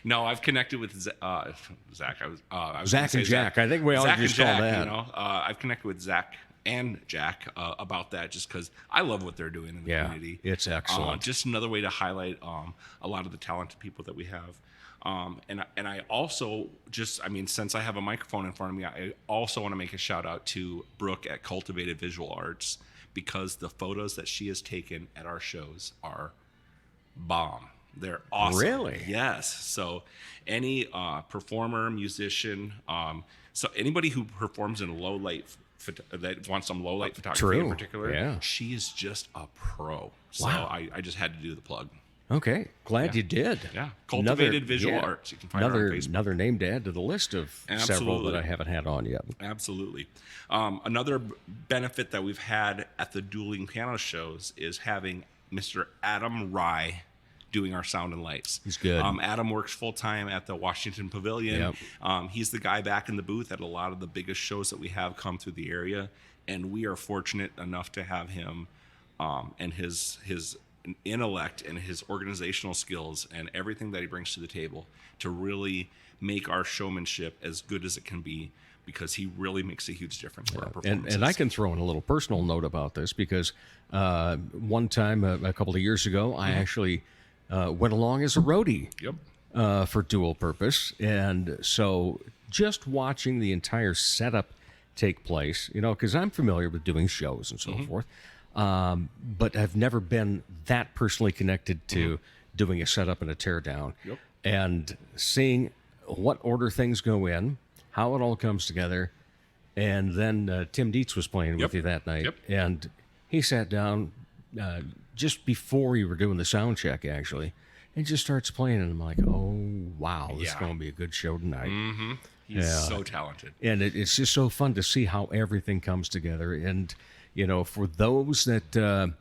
No, I've connected with Zach. I was Zach and Jack. I think we all just call that. I've connected with Zach and Jack about that just because I love what they're doing in the community. It's excellent. Just another way to highlight a lot of the talented people that we have. And I also since I have a microphone in front of me, I also want to make a shout out to Brooke at Cultivated Visual Arts, because the photos that she has taken at our shows are bomb. They're awesome. Really? Yes. So any performer, musician, so anybody who performs in low light that wants some low light photography in particular, she is just a pro. So I just had to do the plug. Okay, glad you did. Yeah, Cultivated Visual Arts. You can find it on Facebook. Another name to add to the list of several that I haven't had on yet. Absolutely. Another benefit that we've had at the dueling piano shows is having Mr. Adam Rye doing our sound and lights. He's good. Adam works full time at the Washington Pavilion. Yep. He's the guy back in the booth at a lot of the biggest shows that we have come through the area, and we are fortunate enough to have him and his intellect and his organizational skills and everything that he brings to the table to really make our showmanship as good as it can be, because he really makes a huge difference for our performances. And I can throw in a little personal note about this, because one time a couple of years ago, I actually went along as a roadie for Duel Purpose. And so just watching the entire setup take place, because I'm familiar with doing shows and so forth, but I've never been that personally connected to doing a setup and a teardown. And seeing what order things go in, how it all comes together. And then Tim Dietz was playing with you that night. And he sat down just before we were doing the sound check, actually, and just starts playing. And I'm like, oh, wow, this is going to be a good show tonight. He's so talented. And it's just so fun to see how everything comes together. And, for those that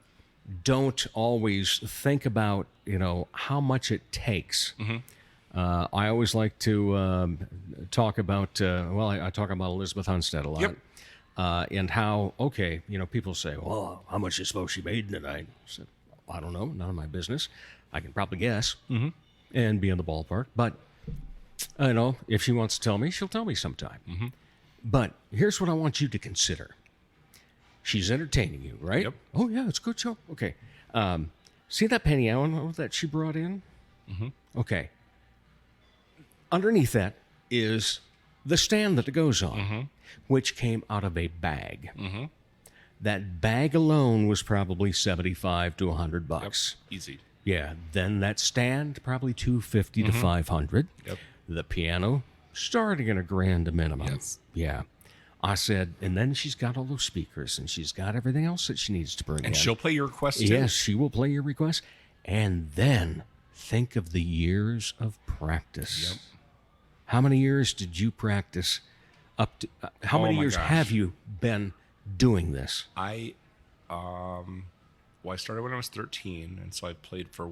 don't always think about, how much it takes, I always like to talk about, I talk about Elizabeth Hunstead a lot. And how, people say, well, how much do you suppose she made tonight? I said, I don't know, none of my business. I can probably guess and be in the ballpark. But, if she wants to tell me, she'll tell me sometime. But here's what I want you to consider. She's entertaining you, right? Oh, yeah, it's a good show. Okay. See that Penny Allen that she brought in? Okay. Underneath that is the stand that it goes on, which came out of a bag. That bag alone was probably $75 to $100. Easy. Yeah. Then that stand, probably $250 to $500. The piano, starting at $1,000 a minimum. Yeah. I said, and then she's got all those speakers, and she's got everything else that she needs to bring in. And she'll play your requests too. Yes, she will play your requests. And then think of the years of practice. How many years did you practice up to? How many years have you been doing this? I started when I was 13, and so I played for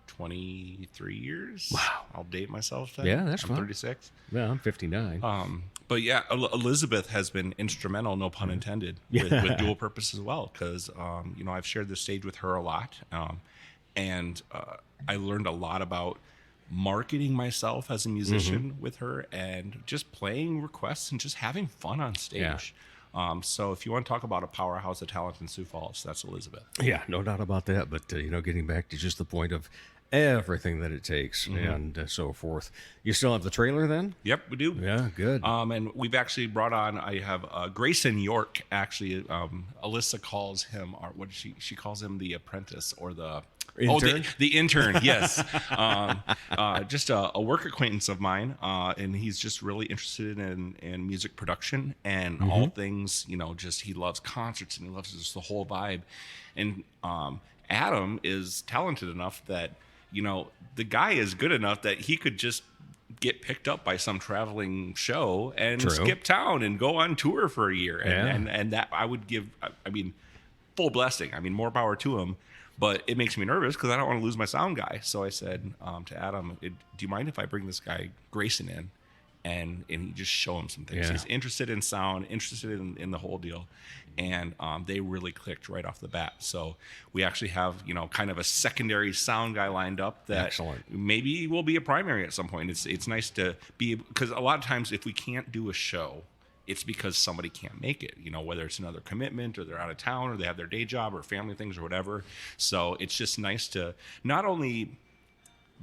23 years. Wow. I'll date myself then. Yeah, that's I'm fine. 36. Well, I'm 59. But yeah, Elizabeth has been instrumental, no pun intended, with Dual Purpose as well, because I've shared the stage with her a lot, and I learned a lot about marketing myself as a musician with her, and just playing requests and just having fun on stage. So if you want to talk about a powerhouse of talent in Sioux Falls, that's Elizabeth. Yeah, no doubt about that. But, getting back to just the point of everything that it takes and so forth. You still have the trailer then? Yep, we do. Yeah, good. And we've actually brought on, I have Grayson York, actually. Alyssa calls him, she calls him the apprentice or the... Intern? Oh, the intern, yes. Just a work acquaintance of mine, and he's just really interested in music production and all things, just he loves concerts and he loves just the whole vibe. And Adam is talented enough that, the guy is good enough that he could just get picked up by some traveling show and skip town and go on tour for a year. And that I would give, full blessing. More power to him. But it makes me nervous because I don't want to lose my sound guy. So I said to Adam, do you mind if I bring this guy Grayson in and you just show him some things? He's interested in sound, interested in the whole deal. And they really clicked right off the bat. So we actually have, kind of a secondary sound guy lined up that maybe will be a primary at some point. It's nice to be, because a lot of times if we can't do a show, it's because somebody can't make it, whether it's another commitment or they're out of town or they have their day job or family things or whatever. So it's just nice to not only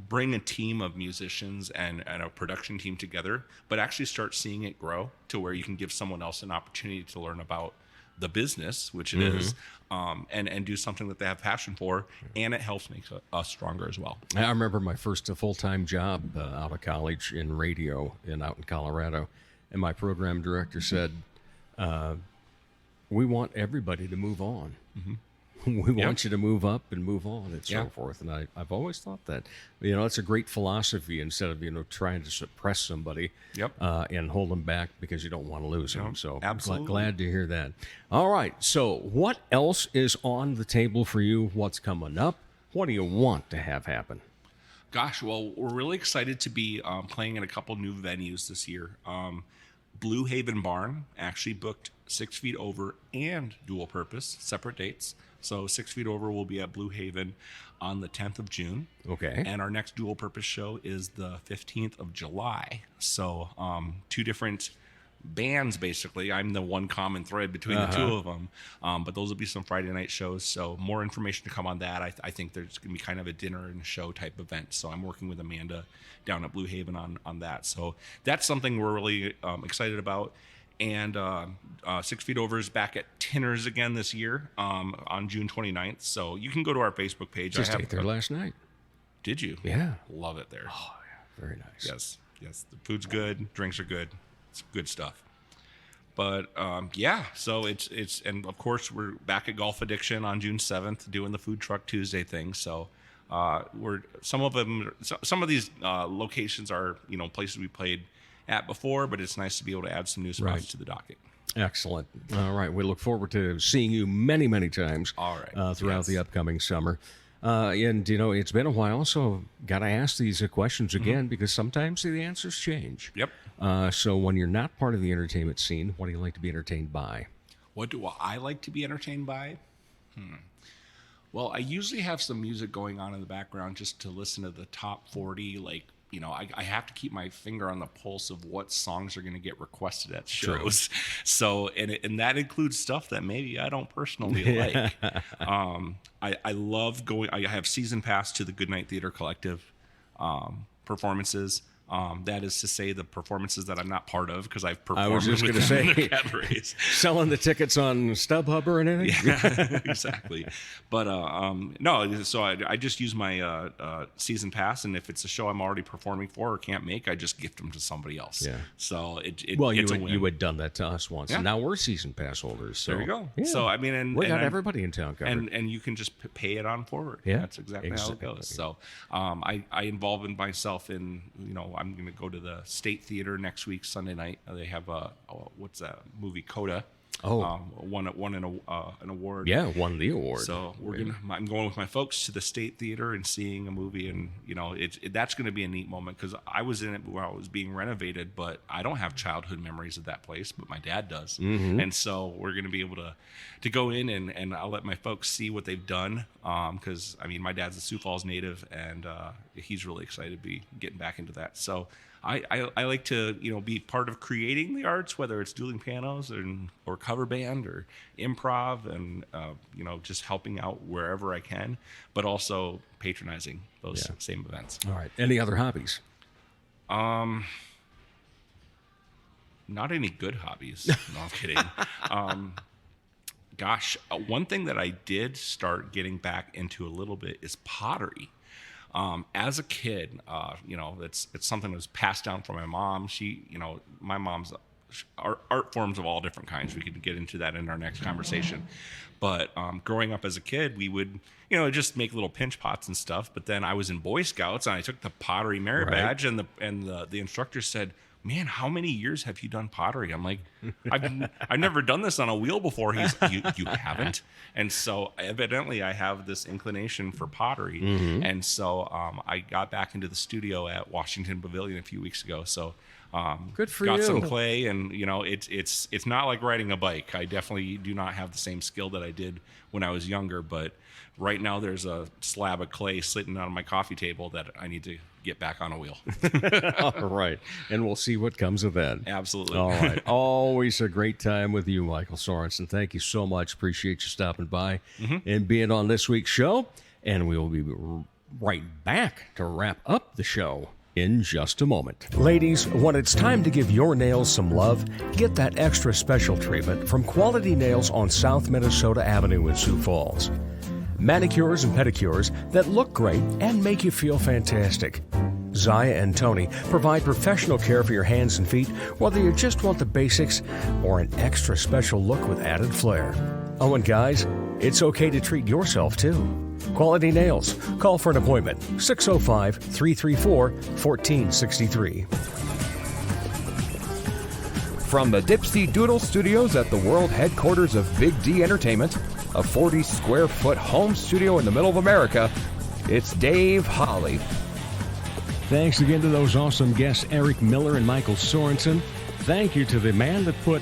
bring a team of musicians and a production team together, but actually start seeing it grow to where you can give someone else an opportunity to learn about the business, which it is, and do something that they have passion for, and it helps make us stronger as well. I remember my first full-time job out of college in radio out in Colorado. And my program director said, we want everybody to move on. We want you to move up and move on and so forth. And I've always thought that, it's a great philosophy instead of, trying to suppress somebody and hold them back because you don't want to lose them. So absolutely. Glad to hear that. All right. So what else is on the table for you? What's coming up? What do you want to have happen? Gosh, well, we're really excited to be playing in a couple new venues this year. Blue Haven Barn actually booked 6 Feet Over and Duel Purpose, separate dates. So 6 Feet Over will be at Blue Haven on the 10th of June. Okay. And our next Duel Purpose show is the 15th of July. So 2 different bands, basically. I'm the one common thread between the 2 of them. But those will be some Friday night shows. So more information to come on that. I think there's going to be kind of a dinner and a show type event. So I'm working with Amanda down at Blue Haven on that. So that's something we're really excited about. And 6 Feet Over is back at Tinner's again this year on June 29th. So you can go to our Facebook page. Just ate there last night. Did you? Yeah. Love it there. Oh, yeah. Very nice. Yes. The food's good. Drinks are good. It's good stuff. But so it's and of course we're back at Golf Addiction on June 7th doing the Food Truck Tuesday thing. So some of these locations are places we played at before, but it's nice to be able to add some new spots to the docket. Excellent. All right, we look forward to seeing you many, many times. All right. Throughout the upcoming summer. And it's been a while, so got to ask these questions again because sometimes the answers change. Yep. So when you're not part of the entertainment scene, what do you like to be entertained by? What do I like to be entertained by? Well, I usually have some music going on in the background just to listen to the top 40. I have to keep my finger on the pulse of what songs are going to get requested at shows. So, and that includes stuff that maybe I don't personally like. I love going. I have season pass to the Goodnight Theater Collective performances. That is to say, the performances that I'm not part of because I've performed. I was just going to say, cabarets. Selling the tickets on StubHub or anything. Yeah, exactly. But no, so I just use my season pass, and if it's a show I'm already performing for or can't make, I just gift them to somebody else. Yeah. So you had done that to us once, and now we're season pass holders. So there you go. Yeah. So I mean, we got everybody in town covered, and you can just pay it on forward. Yeah, that's exactly how it goes. So I involve myself in I'm going to go to the State Theater next week, Sunday night. They have what's that movie, Coda? Won an award. Yeah, won the award. So I'm going with my folks to the State Theater and seeing a movie, and that's going to be a neat moment because I was in it while it was being renovated, but I don't have childhood memories of that place, but my dad does, and so we're going to be able to go in and I'll let my folks see what they've done because my dad's a Sioux Falls native, and he's really excited to be getting back into that. So I like to be part of creating the arts, whether it's dueling pianos or cover band or improv, and just helping out wherever I can, but also patronizing those same events. All right. Any other hobbies? Not any good hobbies. No, I'm kidding. One thing that I did start getting back into a little bit is pottery. As a kid, it's something that was passed down from my mom. My mom's art forms of all different kinds. We could get into that in our next conversation. But growing up as a kid, we would, just make little pinch pots and stuff. But then I was in Boy Scouts and I took the pottery merit badge, and the instructor said, "Man, how many years have you done pottery?" I'm like, I've never done this on a wheel before. You haven't? And so evidently I have this inclination for pottery. And so I got back into the studio at Washington Pavilion a few weeks ago. So good for got you. some clay, and it's not like riding a bike. I definitely do not have the same skill that I did when I was younger, but right now there's a slab of clay sitting on my coffee table that I need to get back on a wheel. All right. And we'll see what comes of that. Absolutely. All right. Always a great time with you, Michael Sorenson. Thank you so much. Appreciate you stopping by and being on this week's show. And we will be right back to wrap up the show in just a moment. Ladies, when it's time to give your nails some love, get that extra special treatment from Quality Nails on South Minnesota Avenue in Sioux Falls. Manicures and pedicures that look great and make you feel fantastic. Zaya and Tony provide professional care for your hands and feet, whether you just want the basics or an extra special look with added flair. Oh, and guys, it's okay to treat yourself too. Quality Nails. Call for an appointment. 605-334-1463. From the Dipsy Doodle Studios at the world headquarters of Big D Entertainment, a 40-square-foot home studio in the middle of America, It's Dave Holly. Thanks again to those awesome guests, Eric Miller and Michael Sorenson. Thank you to the man that put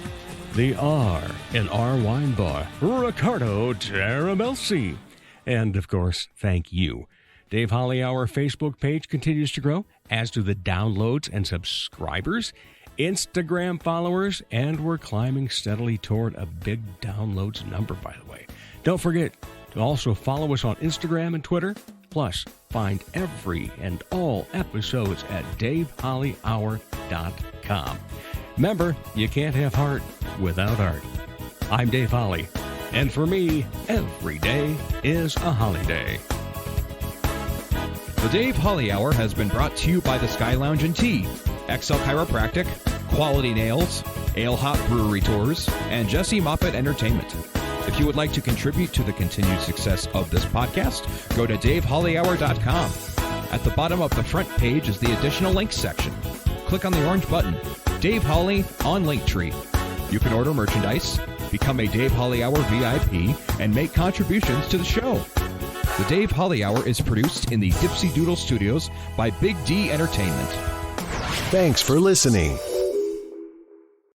the R in our wine bar, Ricardo Taramelsi. And, of course, thank you. Dave Holly Hour Facebook page continues to grow, as do the downloads and subscribers, Instagram followers, and we're climbing steadily toward a big downloads number, by the way. Don't forget to also follow us on Instagram and Twitter. Plus, find every and all episodes at DaveHollyHour.com. Remember, you can't have heart without art. I'm Dave Holly, and for me, every day is a holiday. The Dave Holly Hour has been brought to you by the Sky Lounge and Tea, XL Chiropractic, Quality Nails, Ale Hop Brewery Tours, and Jesse Moppet Entertainment. If you would like to contribute to the continued success of this podcast, go to DaveHollyHour.com. At the bottom of the front page is the additional links section. Click on the orange button, Dave Holly on Linktree. You can order merchandise, become a Dave Holly Hour VIP, and make contributions to the show. The Dave Holly Hour is produced in the Dipsy Doodle Studios by Big D Entertainment. Thanks for listening.